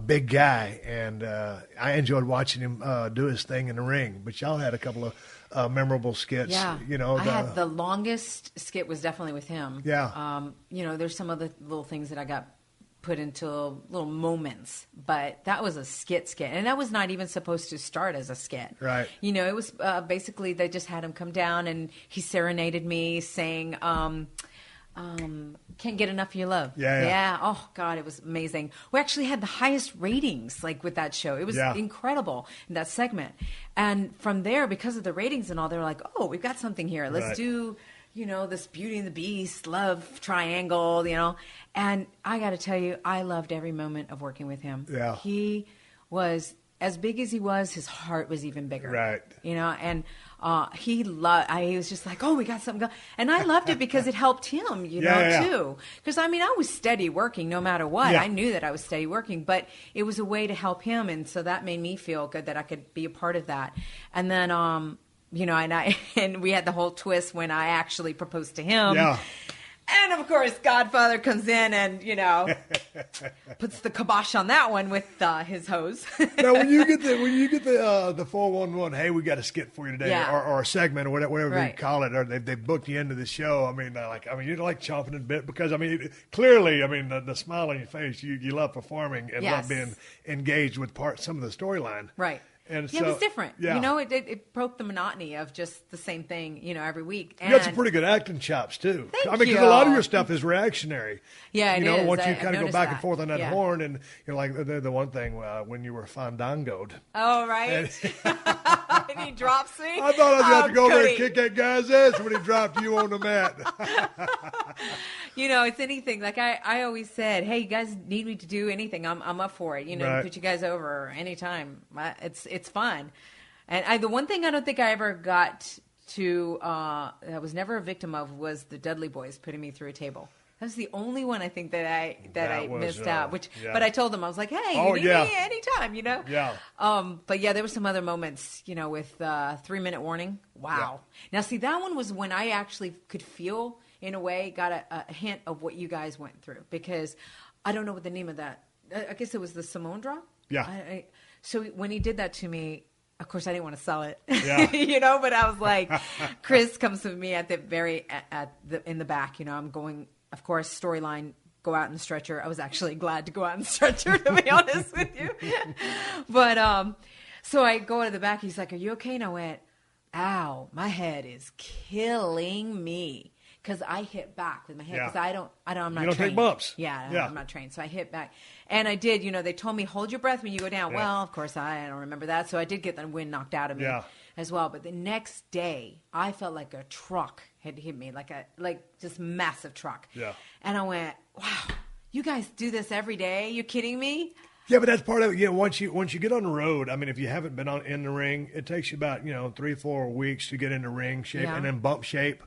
Big guy. And I enjoyed watching him do his thing in the ring. But y'all had a couple of memorable skits. Yeah. I had the longest skit was definitely with him. Yeah. There's some other little things that I got put into little moments, but that was a skit, and that was not even supposed to start as a skit. Right. It was basically they just had him come down and he serenaded me saying, "Can't get enough of your love." Yeah. Oh God, it was amazing. We actually had the highest ratings with that show. It was incredible in that segment. And from there, because of the ratings and all, they were like, "Oh, we've got something here. Let's do." This Beauty and the Beast love triangle, And I got to tell you, I loved every moment of working with him. Yeah. He was, as big as he was, his heart was even bigger. Right. And he was just like, oh, we got something going. And I loved it because it helped him, too. Because, I was steady working no matter what. Yeah. I knew that I was steady working, but it was a way to help him. And so that made me feel good that I could be a part of that. And then, and we had the whole twist when I actually proposed to him. Yeah. And of course, Godfather comes in and, puts the kibosh on that one with his hose. Now, when you get the 411, hey, we got a skit for you today, or a segment, or whatever you call it, or they booked you into the show. You're like chomping at a bit because clearly, the smile on your face, you love performing and love being engaged with some of the storyline, right? And it was different. Yeah. It broke the monotony of just the same thing, every week. And you got some pretty good acting chops, too. Thank you. Because a lot of your stuff is reactionary. Yeah, it is. Once you kind of go back and forth on that yeah. horn, and you're like the one thing when you were fandangoed. Oh, right. And he drops me. I thought I was going to have to go there and kick that guy's ass when he dropped you on the mat. It's anything. Like I always said, hey, you guys need me to do anything. I'm up for it. Right. Put you guys over anytime. It's fun. And the one thing I don't think I ever got to, I was never a victim of, was the Dudley Boys putting me through a table. That was the only one I think that I missed out. But I told them, I was like, hey, you need me anytime, Yeah. But there were some other moments, with 3-minute warning. Wow. Yeah. Now, see, that one was when I actually could feel, in a way, got a hint of what you guys went through, because I don't know what the name of that. I guess it was the Simone drop. Yeah. So when he did that to me, of course I didn't want to sell it, Yeah. But I was like, Chris comes with me at in the back, I'm going, of course, storyline, go out in the stretcher. I was actually glad to go out in the stretcher, to be honest with you. But, so I go out of the back. He's like, are you okay? And I went, ow, my head is killing me. Because I hit back with my head. Because I'm not trained. You don't take bumps. Yeah, I'm not trained. So I hit back. And I did, they told me, hold your breath when you go down. Yeah. Well, of course, I don't remember that. So I did get the wind knocked out of me as well. But the next day, I felt like a truck had hit me, like just massive truck. Yeah. And I went, wow, you guys do this every day? You're kidding me? Yeah, but that's part of it. Once you get on the road, if you haven't been in the ring, it takes you about 3-4 weeks to get into ring shape and then bump shape.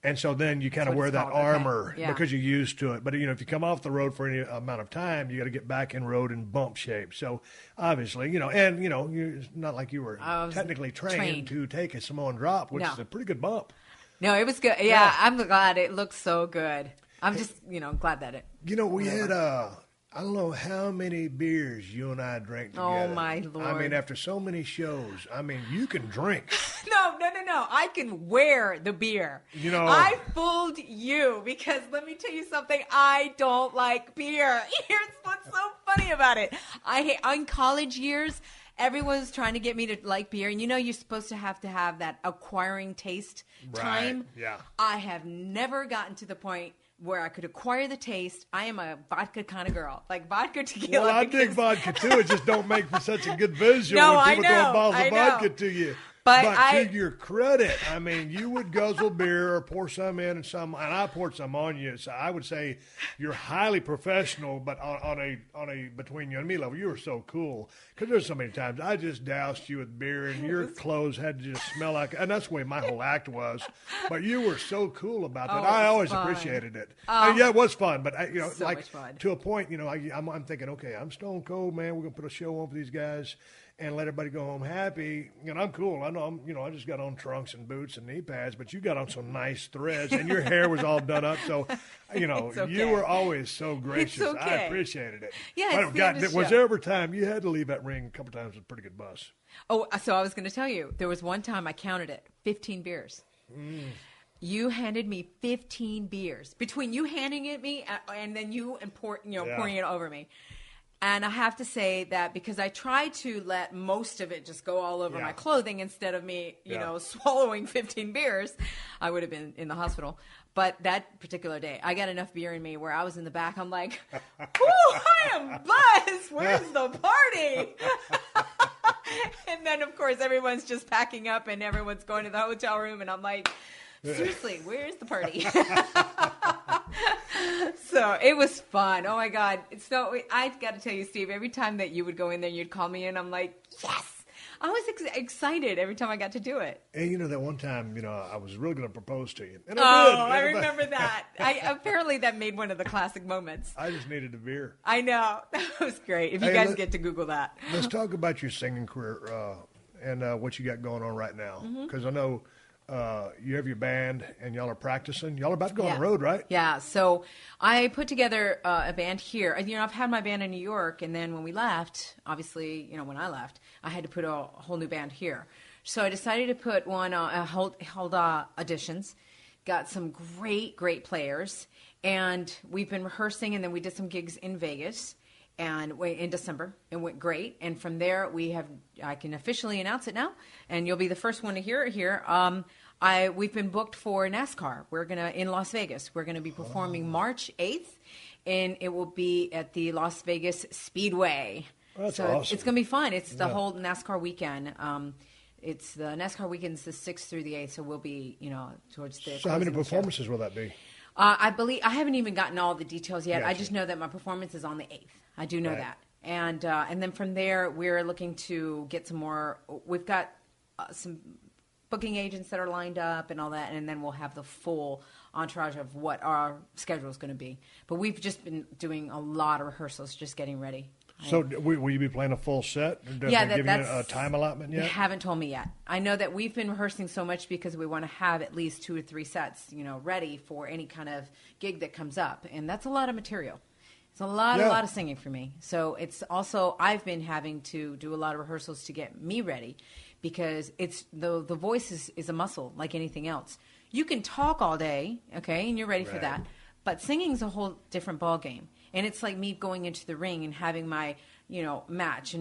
And so then you kind of wear that armor because you're used to it. But, if you come off the road for any amount of time, you got to get back in road and bump shape. So, obviously, it's not like you were technically trained to take a Samoan drop, which is a pretty good bump. No, it was good. Yeah, I'm glad it looked so good. I'm just, glad that it. We had, I don't know how many beers you and I drank together. Oh, my Lord. After so many shows, you can drink. No. I can wear the beer. I fooled you because let me tell you something. I don't like beer. Here's what's so funny about it. In college years, everyone's trying to get me to like beer. And you're supposed to have that acquiring taste time. Yeah. I have never gotten to the point where I could acquire the taste. I am a vodka kind of girl. Like vodka, tequila. Well, I dig vodka too. It just don't make for such a good visual when people throw bottles of vodka to you. But to your credit, I mean, you would guzzle beer or pour some in and I poured some on you. So I would say you're highly professional, but on a between you and me level, you were so cool. Because there's so many times I just doused you with beer and your clothes had to just smell like, and that's the way my whole act was. But you were so cool about that. I always appreciated it. And yeah, it was fun, but so much fun. To a point, I'm thinking, okay, I'm stone cold, man. We're gonna put a show on for these guys and let everybody go home happy. And I'm cool. I know I just got on trunks and boots and knee pads, but you got on some nice threads and your hair was all done up. So, okay. You were always so gracious. It's okay. I appreciated it. Yeah, was there ever time you had to leave that ring a couple times with a pretty good bus? Oh, so I was going to tell you, there was one time I counted it, 15 beers. You handed me 15 beers. Between you handing it me and then you pouring it over me. And I have to say that because I tried to let most of it just go all over my clothing instead of me, swallowing 15 beers, I would have been in the hospital. But that particular day, I got enough beer in me where I was in the back. I'm like, I am buzzed. Where's the party? And then, of course, everyone's just packing up and everyone's going to the hotel room. And I'm like, seriously, where's the party? So it was fun. Oh, my God. So I got to tell you, Steve, every time that you would go in there and you'd call me in, I'm like, yes. I was excited every time I got to do it. And that one time, I was really going to propose to you. And I remember that. Apparently that made one of the classic moments. I just needed a beer. I know. That was great. If you guys get to Google that. Let's talk about your singing career and what you got going on right now. Because I know you have your band and y'all are practicing. Y'all are about to go on the road, right? Yeah. So I put together a band here. I've had my band in New York, and then when we left, obviously, when I left, I had to put a whole new band here. So I decided to put hold auditions, got some great players, and we've been rehearsing, and then we did some gigs in Vegas and in December. It went great. And from there, I can officially announce it now, and you'll be the first one to hear it here. We've been booked for NASCAR. We're in Las Vegas. We're going to be performing March 8th, and it will be at the Las Vegas Speedway. That's so awesome. It's going to be fun. It's the whole NASCAR weekend. It's the NASCAR weekend's the 6th through the 8th, so we'll be, towards the. So how many performances will that be? I believe I haven't even gotten all the details yet. Gotcha. I just know that my performance is on the 8th. I do know that, and then from there we're looking to get some more. We've got some booking agents that are lined up and all that, and then we'll have the full entourage of what our schedule is going to be. But we've just been doing a lot of rehearsals, just getting ready. So will you be playing a full set? Yeah, giving you a time allotment yet? They haven't told me yet. I know that we've been rehearsing so much because we want to have at least 2 or 3 sets, ready for any kind of gig that comes up, and that's a lot of material. It's a lot of singing for me. So it's also I've been having to do a lot of rehearsals to get me ready because it's the voice is a muscle like anything else. You can talk all day, okay, and you're ready for that, but singing's a whole different ball game. And it's like me going into the ring and having my, match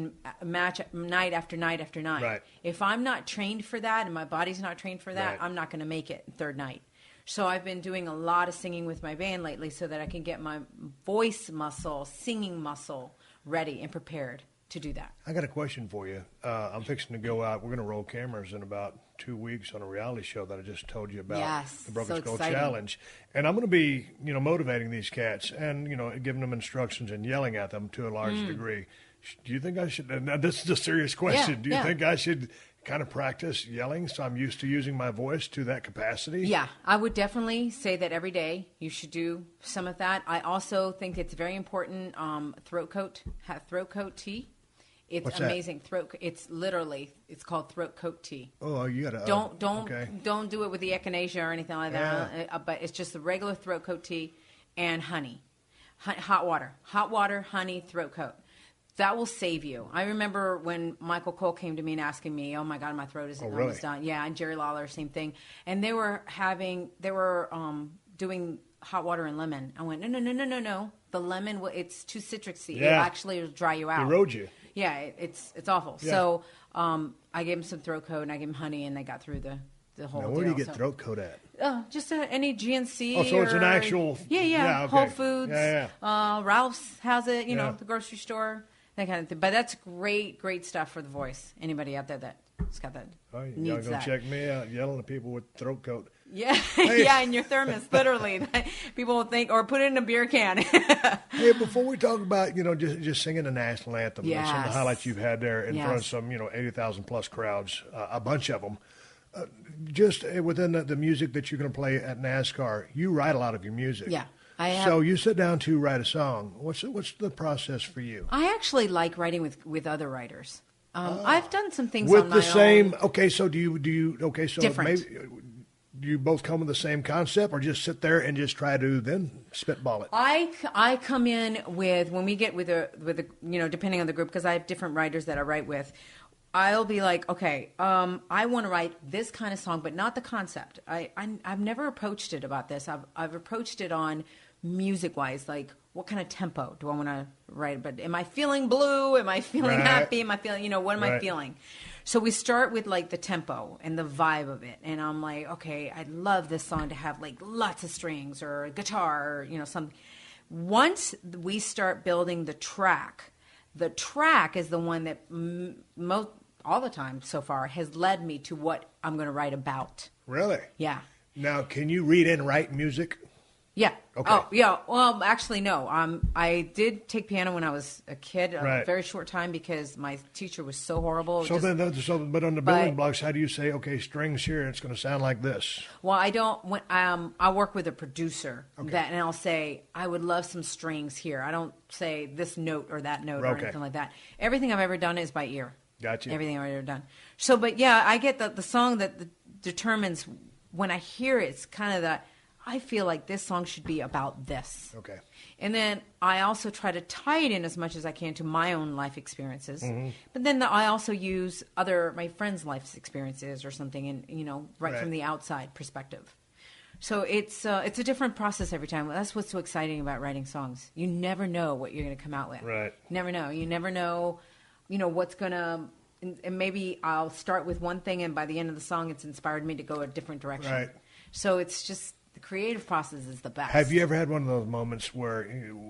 night after night after night. Right. If I'm not trained for that and my body's not trained for that, I'm not going to make it third night. So I've been doing a lot of singing with my band lately so that I can get my voice muscle, singing muscle ready and prepared to do that. I got a question for you. I'm fixing to go out. We're going to roll cameras in about 2 weeks on a reality show that I just told you about. Yes, the Broken so Skull exciting. Challenge. And I'm going to be, motivating these cats and, giving them instructions and yelling at them to a large degree. Do you think I should, and this is a serious question, do you think I should kind of practice yelling so I'm used to using my voice to that capacity? Yeah, I would definitely say that every day you should do some of that. I also think it's very important, throat coat tea. It's What's amazing. It's called throat coat tea. Oh, you gotta don't do it with the echinacea or anything like that. But it's just the regular throat coat tea and honey, hot water, honey, throat coat. That will save you. I remember when Michael Cole came to me and asking me, "Oh my God, my throat is almost done." Yeah, and Jerry Lawler, same thing. And they were doing hot water and lemon. I went, no. The lemon, it's too citrusy. Yeah. It actually dry you out. Erode you. Yeah, it's awful. Yeah. So I gave him some throat coat and I gave him honey and they got through the whole now, deal. where do you get throat coat at? Just any GNC. Oh, so it's an actual. Yeah. Okay. Whole Foods. Yeah. Ralph's has it. The grocery store. that kind of thing. But that's great stuff for the voice. Anybody out there that's got that Y'all needs go that. check me out, yelling at people with throat coat. Yeah, Hey. yeah, in your thermos, literally. People will think, or put it in a beer can. Hey, before we talk about, just singing the national anthem, and some of the Yes. highlights you've had there in front of some, 80,000 plus crowds, a bunch of them. Just within the music that you're going to play at NASCAR, you write a lot of your music. Yeah, I have. So you sit down to write a song. What's the process for you? I actually like writing with other writers. I've done some things With on the my same. own. Okay, so do you? Okay, so Different. maybe do you both come with the same concept, or just sit there and just try to then spitball it? I come in with, when we get with a depending on the group, because I have different writers that I write with. I'll be like, okay, I want to write this kind of song, but not the concept. I've never approached it about this. I've approached it on music-wise, like what kind of tempo do I want to write? But am I feeling blue? Am I feeling happy? Am I feeling, what am I feeling? So we start with like the tempo and the vibe of it. And I'm like, okay, I'd love this song to have like lots of strings or guitar or, something. Once we start building the track is the one that all the time so far has led me to what I'm going to write about. Really? Yeah. Now, can you read and write music? Yeah. Okay. Oh, yeah. Well, actually, no. I did take piano when I was a kid, a very short time, because my teacher was so horrible. But on the building blocks, how do you say, okay, strings here, it's going to sound like this? Well, I don't. I work with a producer and I'll say, I would love some strings here. I don't say this note or that note or anything like that. Everything I've ever done is by ear. Gotcha. Everything I've ever done. So, but yeah, I get the song that determines when I hear it. It's kind of that. I feel like this song should be about this. Okay. And then I also try to tie it in as much as I can to my own life experiences. Mm-hmm. But then I also use my friends' life experiences or something, and right from the outside perspective. So it's a different process every time. That's what's so exciting about writing songs. You never know what you're going to come out with. Right. Never know. You never know, what's going to. And maybe I'll start with one thing, and by the end of the song, it's inspired me to go a different direction. Right. So it's just. The creative process is the best. Have you ever had one of those moments where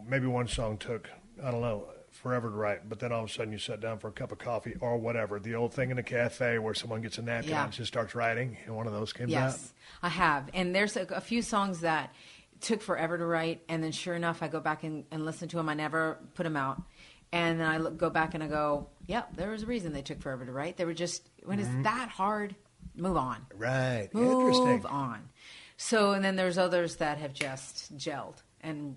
maybe one song took, I don't know, forever to write, but then all of a sudden you sat down for a cup of coffee or whatever, the old thing in a cafe where someone gets a napkin and just starts writing, and one of those came out? Yes, I have. And there's a few songs that took forever to write, and then sure enough, I go back and listen to them. I never put them out. And then I go back and I go, yep, there was a reason they took forever to write. They were just, when it's that hard, move on. Right. Interesting. Move on. So, and then there's others that have just gelled and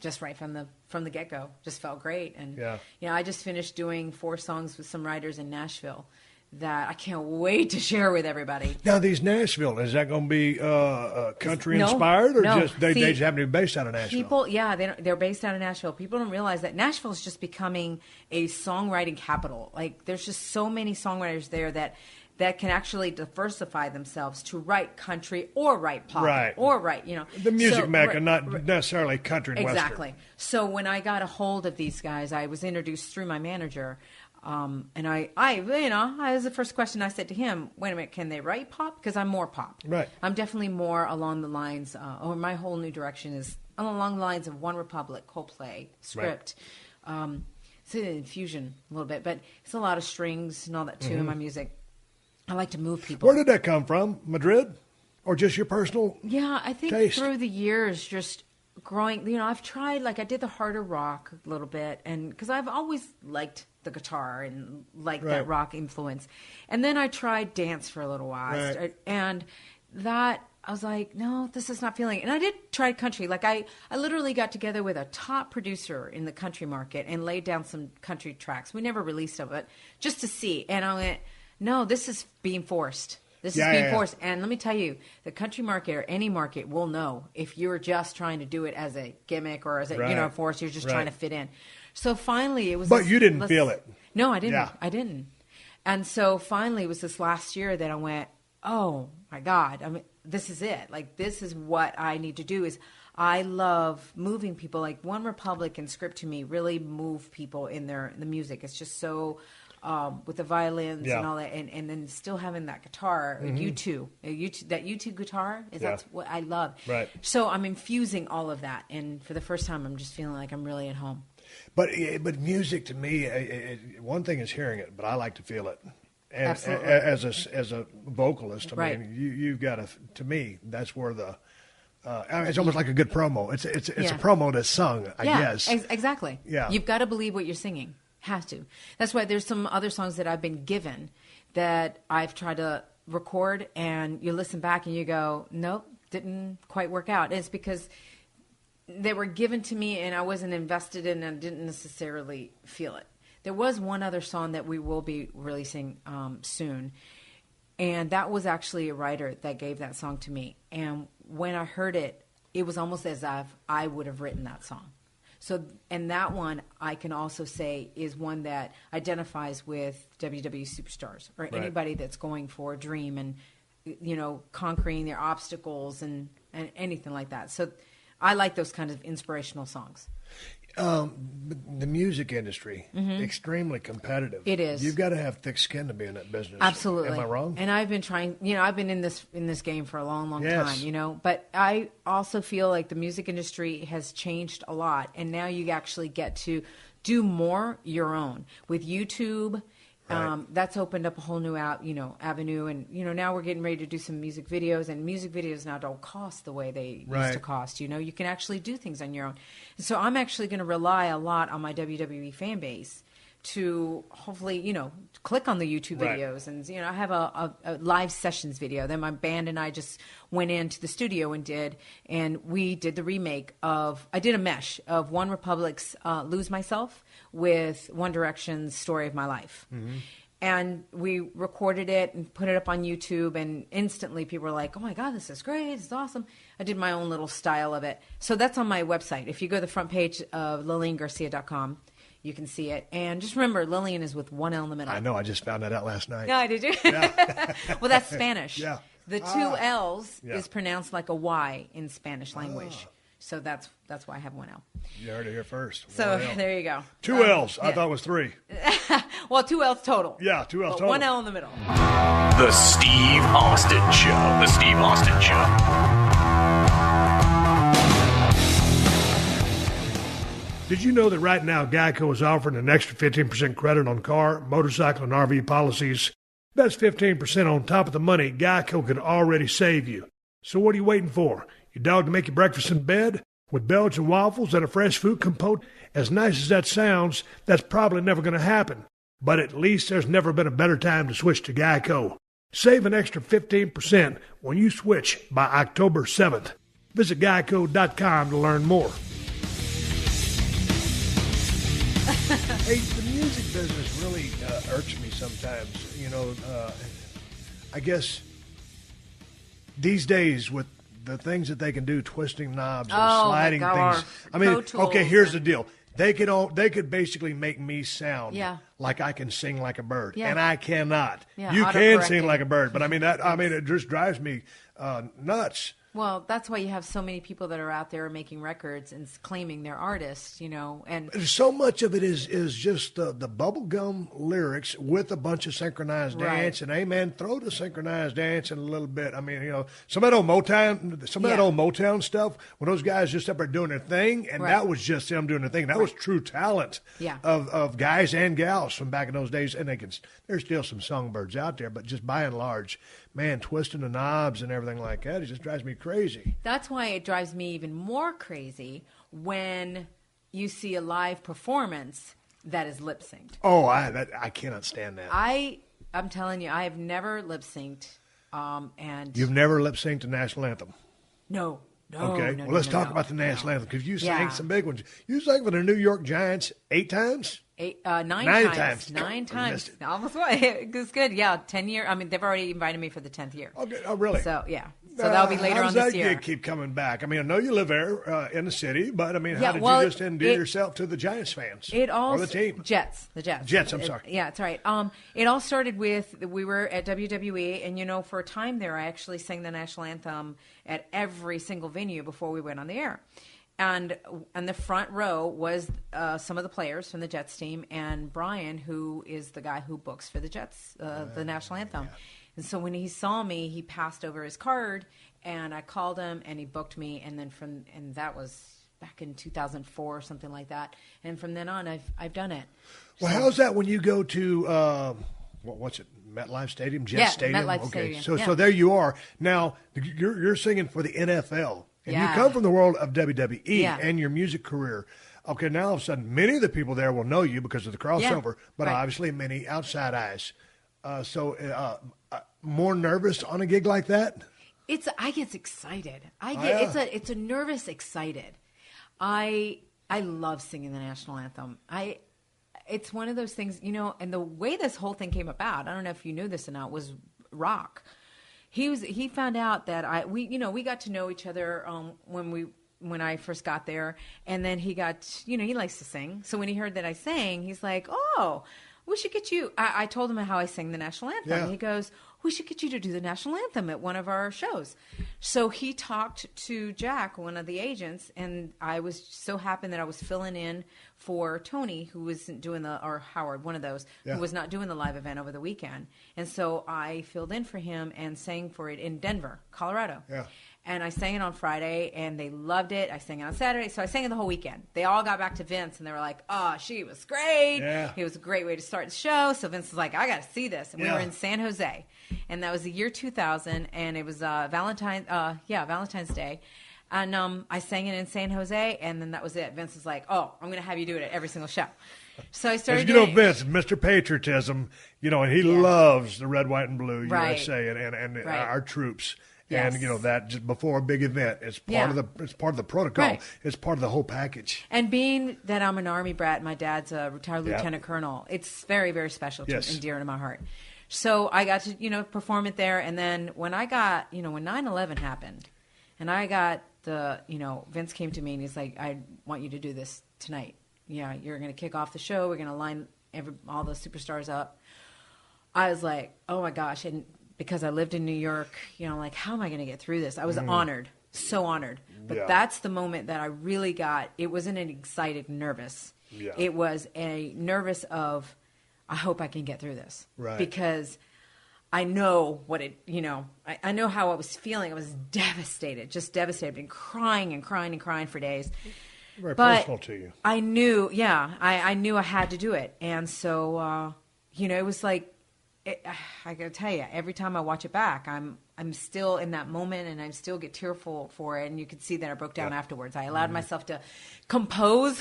just right from the get-go just felt great. And, I just finished doing 4 songs with some writers in Nashville that I can't wait to share with everybody. Now, these Nashville, is that going to be country-inspired, or just they just happen to be based out of Nashville? People, they're based out of Nashville. People don't realize that Nashville is just becoming a songwriting capital. Like, there's just so many songwriters there that can actually diversify themselves to write country or write pop or write, the music mecca, not necessarily country and western. Exactly. So when I got a hold of these guys, I was introduced through my manager, and I was the first question I said to him. Wait a minute, can they write pop? Because I'm more pop. Right. I'm definitely more along the lines, or my whole new direction is along the lines of One Republic, Coldplay, Script. Right. It's an infusion a little bit, but it's a lot of strings and all that too in my music. I like to move people. Where did that come from? Madrid? Or just your personal I think taste? Through the years, just growing, I've tried, I did the harder rock a little bit, and because I've always liked the guitar and liked that rock influence. And then I tried dance for a little while. And that, I was like, no, this is not feeling it. And I did try country. I literally got together with a top producer in the country market and laid down some country tracks. We never released of it, just to see. And I went, no, this is being forced. This is being forced. And let me tell you, the country market or any market will know if you're just trying to do it as a gimmick or as a, force, you're just trying to fit in. So finally it was... But you didn't feel it. No, I didn't. Yeah. I didn't. And so finally it was this last year that I went, oh my God, this is it. This is what I need to do. Is I love moving people. One Republic and Script to me really move people in the music. It's just so... with the violins and all that, and then still having that guitar, U2, that U2 guitar, that's what I love. Right. So I'm infusing all of that, and for the first time, I'm just feeling like I'm really at home. But music to me, one thing is hearing it, but I like to feel it. And Absolutely. As a vocalist, I mean, you've got to me, that's where the it's almost like a good promo. It's a promo that's sung, I guess. Exactly. Yeah. You've got to believe what you're singing. Has to. That's why there's some other songs that I've been given that I've tried to record, and you listen back and you go, nope, didn't quite work out. It's because they were given to me and I wasn't invested in and didn't necessarily feel it. There was one other song that we will be releasing soon, and that was actually a writer that gave that song to me. And when I heard it, it was almost as if I would have written that song. So, and that one I can also say is one that identifies with WWE superstars or anybody that's going for a dream and, you know, conquering their obstacles and anything like that. So I like those kind of inspirational songs. The music industry, extremely competitive. It is. You've got to have thick skin to be in that business. Absolutely. Am I wrong? And I've been trying, you know, I've been in this game for a long Yes. time, you know, but I also feel like the music industry has changed a lot, and now you actually get to do more your own with YouTube. Right. That's opened up a whole new avenue, and now we're getting ready to do some music videos, and music videos now don't cost the way they used to cost. You know, you can actually do things on your own. And so I'm actually going to rely a lot on my WWE fan base to hopefully, click on the YouTube videos. And, I have a live sessions video that my band and I just went into the studio and we did the remake I did a mesh of One Republic's Lose Myself with One Direction's Story of My Life. Mm-hmm. And we recorded it and put it up on YouTube, and instantly people were like, oh my God, this is great, this is awesome. I did my own little style of it. So that's on my website. If you go to the front page of LilianGarcia.com, you can see it. And just remember, Lilian is with one L in the middle. I know. I just found that out last night. Yeah, did you? Yeah. Well, that's Spanish. Yeah. The two L's is pronounced like a Y in Spanish language. So that's why I have one L. You heard it here first. So there you go. Two L's. I thought it was three. Well, two L's total. Yeah, two L's total. One L in the middle. The Steve Austin Show. The Steve Austin Show. Did you know that right now Geico is offering an extra 15% credit on car, motorcycle, and RV policies? That's 15% on top of the money Geico could already save you. So what are you waiting for? Your dog to make you breakfast in bed? With Belgian waffles and a fresh fruit compote? As nice as that sounds, that's probably never going to happen. But at least there's never been a better time to switch to Geico. Save an extra 15% when you switch by October 7th. Visit geico.com to learn more. Hey, the music business really irks me sometimes. I guess these days with the things that they can do, twisting knobs and sliding things. I mean, okay, here's the deal. They could basically make me sound like I can sing like a bird, and I cannot. Yeah, you can sing like a bird, but it just drives me nuts. Well, that's why you have so many people that are out there making records and claiming they're artists, and so much of it is just the bubblegum lyrics with a bunch of synchronized dance, and amen, throw the synchronized dance in a little bit. I mean, some of that old Motown stuff, when those guys just up there doing their thing, and that was just them doing their thing. That was true talent of guys and gals from back in those days, and there's still some songbirds out there, but just by and large, man, twisting the knobs and everything like that, it just drives me crazy. That's why it drives me even more crazy when you see a live performance that is lip synced. Oh, I cannot stand that. I'm telling you, I have never lip synced. And you've never lip synced a national anthem? No. Okay. Well, let's talk about the national anthem, because you sang some big ones. You sang for the New York Giants 8 times? Nine times. 9 times. Almost what? It was good. Yeah, 10 year. I mean, they've already invited me for the 10th year. Okay. Oh, really? So, yeah. So that'll be later on this year. How does that gig keep coming back? I mean, I know you live there in the city, but I mean, how did you just endear yourself to the Giants fans? Or the team? The Jets. Jets, I'm sorry. Yeah, it's all right. It all started with, we were at WWE, and for a time there, I actually sang the national anthem at every single venue before we went on the air. And the front row was some of the players from the Jets team, and Brian, who is the guy who books for the Jets, the National Anthem. Yeah. And so when he saw me, he passed over his card, and I called him, and he booked me. And then and that was back in 2004 or something like that. And from then on, I've done it. Well, how's that when you go to what's it? MetLife Stadium, Stadium. MetLife Stadium. So there you are. Now you're singing for the NFL. And you come from the world of WWE and your music career. Okay, now all of a sudden, many of the people there will know you because of the crossover, but obviously many outside eyes. More nervous on a gig like that? I get excited. It's a nervous excited. I love singing the national anthem. It's one of those things, and the way this whole thing came about, I don't know if you knew this or not, was Rock. He found out that we got to know each other when I first got there, and then he likes to sing. So when he heard that I sang, he's like, "Oh, we should get you." I told him how I sang the national anthem. Yeah. He goes, "We should get you to do the national anthem at one of our shows." So he talked to Jack, one of the agents, and I was so happy that I was filling in for Tony, who wasn't doing or Howard, one of those, who was not doing the live event over the weekend. And so I filled in for him and sang for it in Denver, Colorado. Yeah. And I sang it on Friday, and they loved it. I sang it on Saturday, so I sang it the whole weekend. They all got back to Vince, and they were like, "Oh, she was great. Yeah. It was a great way to start the show." So Vince was like, "I got to see this." And we were in San Jose, and that was the year 2000, and it was Valentine's Day. And I sang it in San Jose, and then that was it. Vince was like, "Oh, I'm going to have you do it at every single show." So I started doing Vince, Mr. Patriotism, and he loves the red, white, and blue USA and our troops. Yes. And that just before a big event, it's part of the protocol. Right. It's part of the whole package. And being that I'm an Army brat, my dad's a retired lieutenant colonel. It's very, very special and dear to my heart. So I got to perform it there, and then when I got when 9/11 happened, and I got Vince came to me and he's like, "I want you to do this tonight. Yeah, you're going to kick off the show. We're going to line all the superstars up." I was like, "Oh my gosh!" And because I lived in New York, like, how am I going to get through this? I was honored, so honored. But that's the moment that I really got. It wasn't an excited, nervous. Yeah. It was a nervous of, I hope I can get through this. Right. Because I know what I know how I was feeling. I was devastated, just devastated, been crying and crying and crying for days. Very personal to you. I knew, I knew I had to do it. And so, it was like, I gotta tell you, every time I watch it back, I'm still in that moment, and I still get tearful for it. And you could see that I broke down afterwards. I allowed myself to compose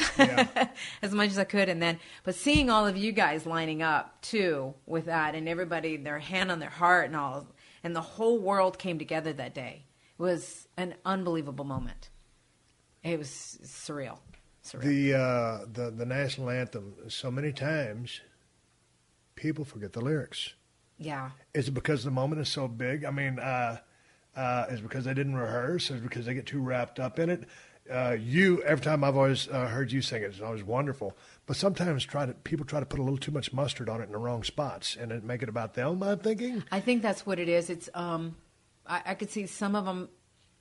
as much as I could, but seeing all of you guys lining up too with that, and everybody their hand on their heart and all, and the whole world came together that day. It was an unbelievable moment. It was surreal. The national anthem. So many times, people forget the lyrics. Yeah. Is it because the moment is so big? I mean, is it because they didn't rehearse? Is it because they get too wrapped up in it? Every time I've always heard you sing it, it's always wonderful. But sometimes people try to put a little too much mustard on it in the wrong spots and make it about them, I'm thinking. I think that's what it is. It's I could see some of them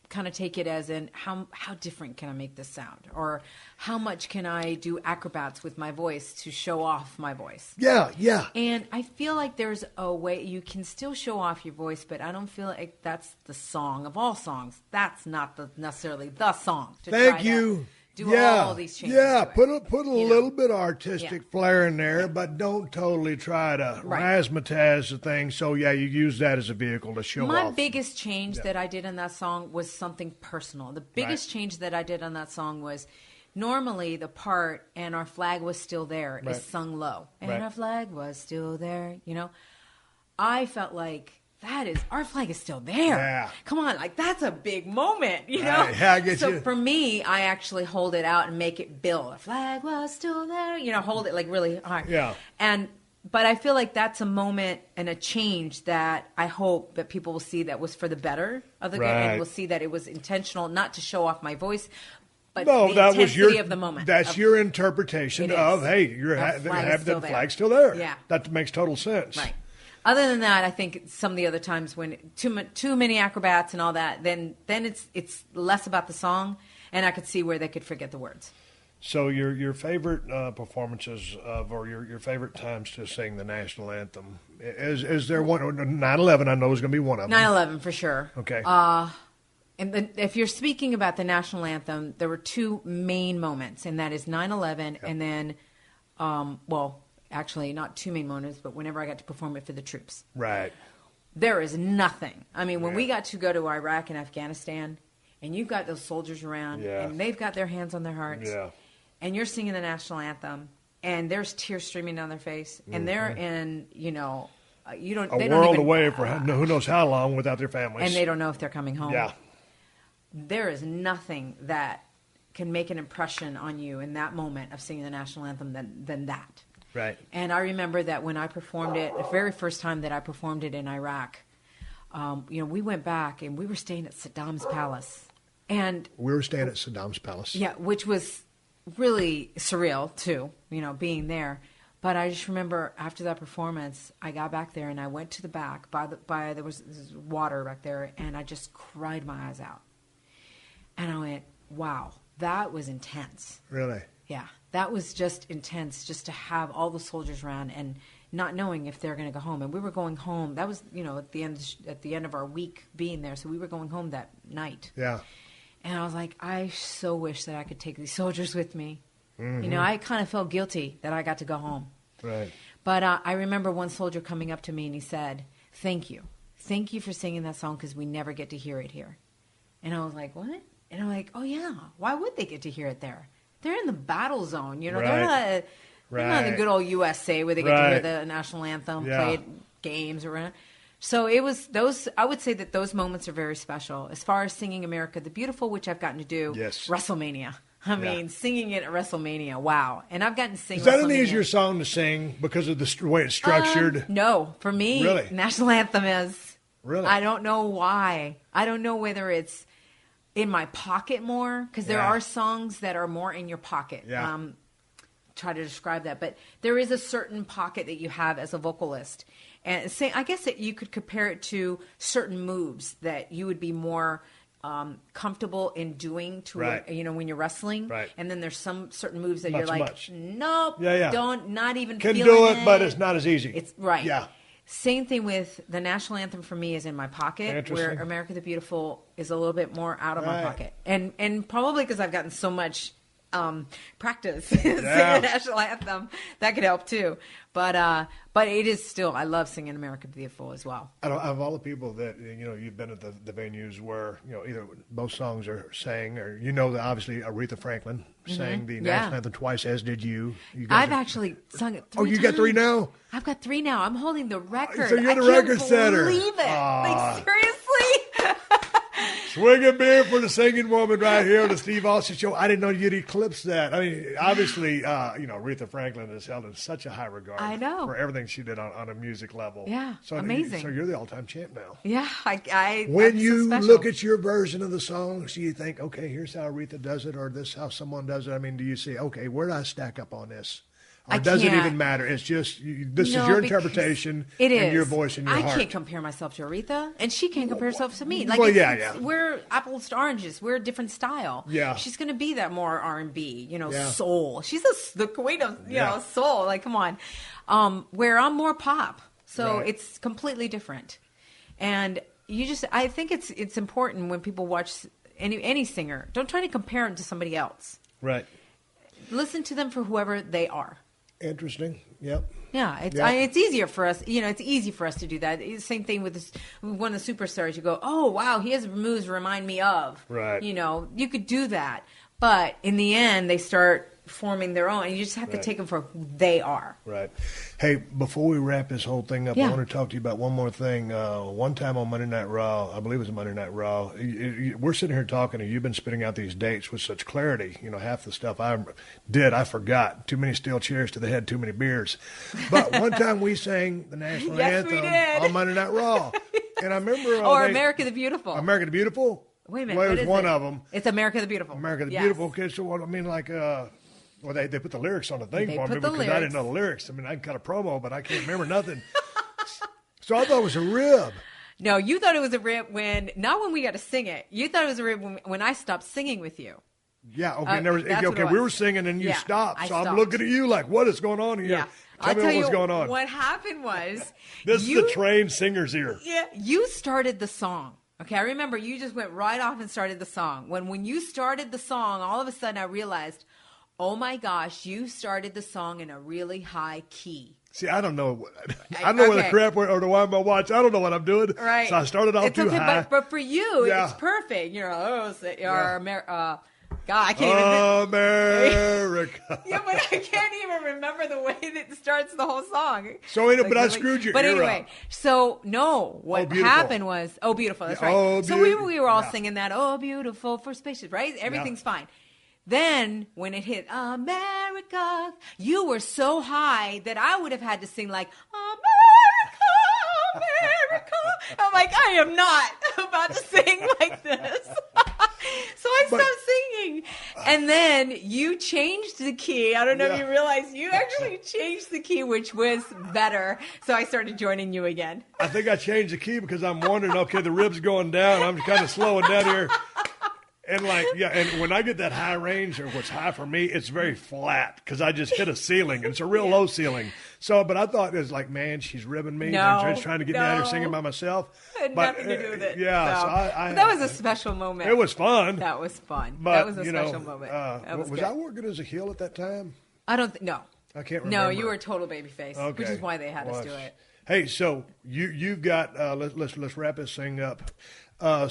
kind of take it as in how different can I make this sound, or how much can I do acrobats with my voice to show off my voice. Yeah. And I feel like there's a way you can still show off your voice, but I don't feel like that's the song of all songs. That's not necessarily the song. Thank you. Do all these changes. Yeah, put a little bit of artistic flair in there, but don't totally try to razzmatazz the thing. So, you use that as a vehicle to show off. My biggest change that I did in that song was something personal. The biggest change that I did on that song was normally the part, "and our flag was still there," is sung low. And our flag was still there, I felt like, our flag is still there. Yeah. Come on, like, that's a big moment, Yeah, I get you. So for me, I actually hold it out and make it build. The flag was still there, hold it like really hard. Yeah. But I feel like that's a moment and a change that I hope that people will see that was for the better of the good, and will see that it was intentional, not to show off my voice, but the intensity of the moment. That's your interpretation of, hey, you have the flag still there. Yeah. That makes total sense. Right. Other than that, I think some of the other times when too many acrobats and all that, then it's less about the song and I could see where they could forget the words. So your favorite performances of, or your favorite times to sing the national anthem, is there one? 9/11, I know is going to be one of them. 9/11 for sure. Okay. And if you're speaking about the national anthem, there were two main moments, and that is 9/11, and then, well, actually not two main moments, but whenever I got to perform it for the troops. Right. There is nothing. I mean, when we got to go to Iraq and Afghanistan, and you've got those soldiers around, and they've got their hands on their hearts, and you're singing the national anthem, and there's tears streaming down their face, and they're in, you know, you don't. They world don't even, away for who knows how long without their families, and they don't know if they're coming home. Yeah. There is nothing that can make an impression on you in that moment of singing the national anthem than that. Right. And I remember that when I performed it, the very first time that I performed it in Iraq, you know, we went back and we were staying at Saddam's palace. And we were staying at Saddam's palace. Yeah, which was really surreal too, you know, being there. But I just remember after that performance, I got back there and I went to the back there was water back there, and I just cried my eyes out. And I went, wow, that was intense. Really? Yeah, that was just intense, just to have all the soldiers around and not knowing if they're going to go home. And we were going home. That was, you know, at the end of our week being there. So we were going home that night. Yeah. And I was like, I so wish that I could take these soldiers with me. Mm-hmm. You know, I kind of felt guilty that I got to go home. Right. But I remember one soldier coming up to me and he said, thank you. Thank you for singing that song because we never get to hear it here. And I was like, what? And I'm like, oh, yeah. Why would they get to hear it there? They're in the battle zone. You know, they're not in the good old USA where they get to hear the national anthem, play at games or whatever. So it was those. I would say that those moments are very special. As far as singing "America the Beautiful," which I've gotten to do, WrestleMania. I mean, singing it at WrestleMania, wow! And I've gotten to sing. Is that an easier song to sing because of the way it's structured? No, for me, national anthem is. Really? I don't know why. I don't know whether it's in my pocket more, because there are songs that are more in your pocket. Yeah. Try to describe that, but there is a certain pocket that you have as a vocalist, and I guess that you could compare it to certain moves that you would be more comfortable in doing to you know, when you're wrestling, and then there's some certain moves that you're like, nope, not even can feeling do it, but it's not as easy. It's Same thing with the national anthem for me is in my pocket, where America the Beautiful is a little bit more out of my pocket, and probably because I've gotten so much practice singing the national anthem, that could help too. But it is still, I love singing America the Beautiful as well. Out of all the people that, you know, you've been at the venues where, you know, either both songs are sang, or, you know, that obviously Aretha Franklin sang the national anthem twice, as did you. I've actually sung it 3 times. Oh, you got 3 now? I've got 3 now. I'm holding the record. So you're the record setter. I can't believe it. Like, seriously? Swinging beer for the singing woman right here on the Steve Austin Show. I didn't know you'd eclipse that. I mean, obviously, you know, Aretha Franklin is held in such a high regard. I know. For everything she did on a music level. Yeah, so amazing. So you're the all-time champ now. Yeah, when you look at your version of the song, do you think, okay, here's how Aretha does it, or this how someone does it? I mean, do you say, okay, where do I stack up on this? Or does it even matter? It's just, this is your interpretation and your voice and your heart. I can't compare myself to Aretha, and she can't compare herself to me. Like, we're apples to oranges. We're a different style. Yeah. She's going to be that more R&B, you know, soul. She's the queen of, you know, soul. Like, come on. Where I'm more pop. So it's completely different. And I think it's important when people watch any singer, don't try to compare them to somebody else. Right. Listen to them for whoever they are. Interesting. Yep. Yeah, it's easier for us. You know, it's easy for us to do that. It's the same thing with one of the superstars. You go, oh wow, he has moves remind me of. Right. You know, you could do that, but in the end, they start forming their own, and you just have to take them for who they are. Right. Hey, before we wrap this whole thing up, I want to talk to you about one more thing. One time on Monday Night Raw, I believe it was Monday Night Raw, we're sitting here talking, and you've been spitting out these dates with such clarity. You know, half the stuff I forgot. Too many steel chairs to the head, too many beers. But one time we sang the national anthem on Monday Night Raw. And I remember... America the Beautiful. America the Beautiful? Wait a minute, well, it was one of them. It's America the Beautiful. America the Beautiful. Okay, so I mean, like... well, they put the lyrics on the thing for me because I didn't know the lyrics. I mean, I can cut a promo, but I can't remember nothing. So I thought it was a rib. No, you thought it was a rib not when we got to sing it. You thought it was a rib when I stopped singing with you. Yeah, okay, we were singing and you stopped. So I'm stopped. looking at you like, what is going on here? Yeah. Tell me what was going on. What happened was... This is the trained singer's ear. Yeah, you started the song. Okay, I remember you just went right off and started the song. When you started the song, all of a sudden I realized, oh my gosh, you started the song in a really high key. See, I don't know. I don't know where the crap or the why my watch. I don't know what I'm doing. Right. So I started off too high. But for you, it's perfect. God, I can't even. America. Yeah, but I can't even remember the way that it starts the whole song. So, but I screwed your ear anyway, up. so no, what happened was, oh, beautiful. That's right. Oh, so we were all singing that, oh, beautiful for spacious, right? Everything's fine. Then when it hit America, you were so high that I would have had to sing like America, America. I'm like, I am not about to sing like this. So I stopped singing. And then you changed the key. I don't know if you realize you actually changed the key, which was better. So I started joining you again. I think I changed the key because I'm wondering, okay, the rib's going down. I'm kind of slowing down here. And and when I get that high range, or what's high for me, it's very flat because I just hit a ceiling. And it's a real low ceiling. So, but I thought it was like, man, she's ribbing me. No, and trying to get me out here singing by myself. It had nothing to do with it. Yeah, so that was a special moment. It was fun. That was fun. But, that was a special moment. Was I working as a heel at that time? I don't no. I can't remember. No, you were a total babyface, which is why they had us do it. Hey, so you've got let's wrap this thing up.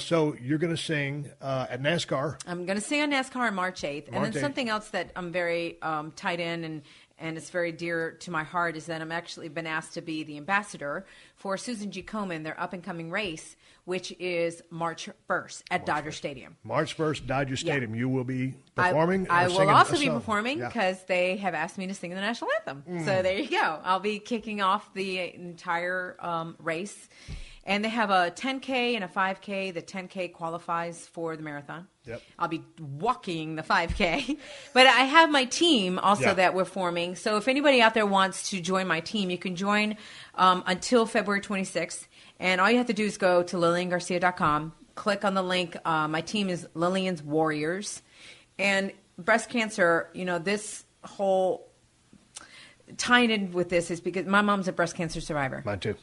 So you're going to sing at NASCAR. I'm going to sing on NASCAR on March 8th. And then something else that I'm very tied in and it's very dear to my heart is that I'm actually been asked to be the ambassador for Susan G. Komen, their up-and-coming race, which is March 1st at Dodger Stadium. March 1st, Dodger Stadium. You will be performing? I will also be performing because they have asked me to sing the National Anthem. So there you go. I'll be kicking off the entire race. And they have a 10K and a 5K. The 10K qualifies for the marathon. Yep. I'll be walking the 5K. But I have my team also that we're forming. So if anybody out there wants to join my team, you can join until February 26th. And all you have to do is go to LilianGarcia.com, click on the link. My team is Lilian's Warriors. And breast cancer, this whole tying in with this is because my mom's a breast cancer survivor. Mine too.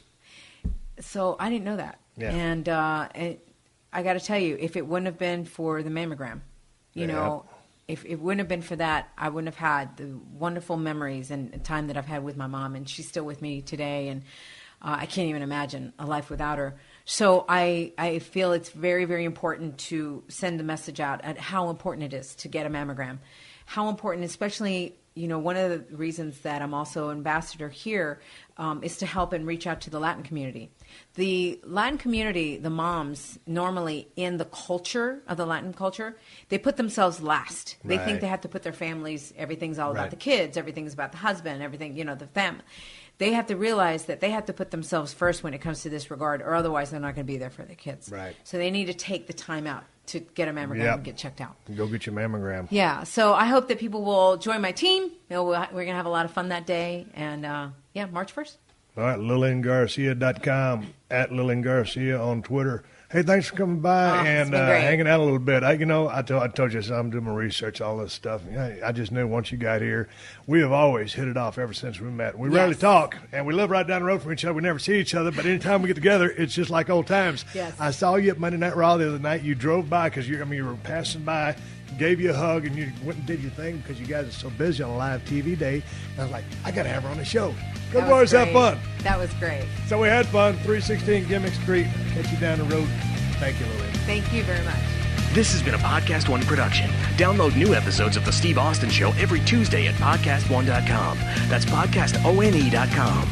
So I didn't know that. Yeah. And I got to tell you, if it wouldn't have been for the mammogram, if it wouldn't have been for that, I wouldn't have had the wonderful memories and time that I've had with my mom. And she's still with me today. And I can't even imagine a life without her. So I feel it's very, very important to send the message out at how important it is to get a mammogram. How important, especially, one of the reasons that I'm also ambassador here is to help and reach out to the Latin community. The Latin community, the moms, normally in the culture of the Latin culture, they put themselves last. They think they have to put their families, everything's all about the kids, everything's about the husband, everything, the family. They have to realize that they have to put themselves first when it comes to this regard, or otherwise they're not going to be there for their kids. Right. So they need to take the time out to get a mammogram and get checked out. Go get your mammogram. Yeah. So I hope that people will join my team. We're going to have a lot of fun that day. And, March 1st. All right, LilianGarcia.com, at Lilian Garcia on Twitter. Hey, thanks for coming by and hanging out a little bit. I told you I'm doing my research, all this stuff. I just knew once you got here, we have always hit it off ever since we met. We rarely talk, and we live right down the road from each other. We never see each other, but anytime we get together, it's just like old times. Yes. I saw you at Monday Night Raw the other night. You drove by because you were passing by, gave you a hug, and you went and did your thing because you guys are so busy on a live TV day. And I was like, I got to have her on the show. Good boys, have fun. That was great. So we had fun. 316 Gimmick Street. Catch you down the road. Thank you, Lilian. Thank you very much. This has been a Podcast One production. Download new episodes of The Steve Austin Show every Tuesday at PodcastOne.com. That's PodcastOne.com.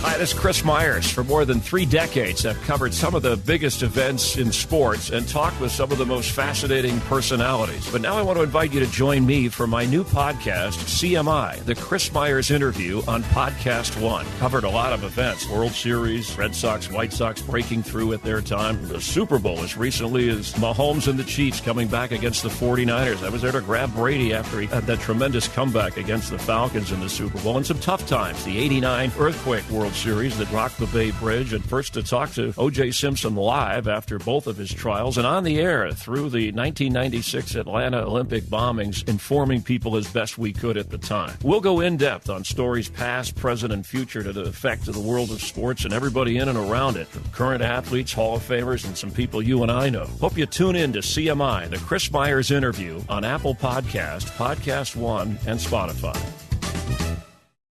Hi, this is Chris Myers. For more than 3 decades, I've covered some of the biggest events in sports and talked with some of the most fascinating personalities. But now I want to invite you to join me for my new podcast, CMI, the Chris Myers Interview on Podcast One. Covered a lot of events, World Series, Red Sox, White Sox breaking through at their time, the Super Bowl as recently as Mahomes and the Chiefs coming back against the 49ers. I was there to grab Brady after he had that tremendous comeback against the Falcons in the Super Bowl, and some tough times, the '89 Earthquake World Series series that rocked the Bay Bridge, and first to talk to O.J. Simpson live after both of his trials, and on the air through the 1996 Atlanta Olympic bombings, informing people as best we could at the time. We'll go in-depth on stories past, present, and future to the effect of the world of sports and everybody in and around it, from current athletes, Hall of Famers, and some people you and I know. Hope you tune in to CMI, the Chris Myers Interview, on Apple Podcast, PodcastOne, and Spotify.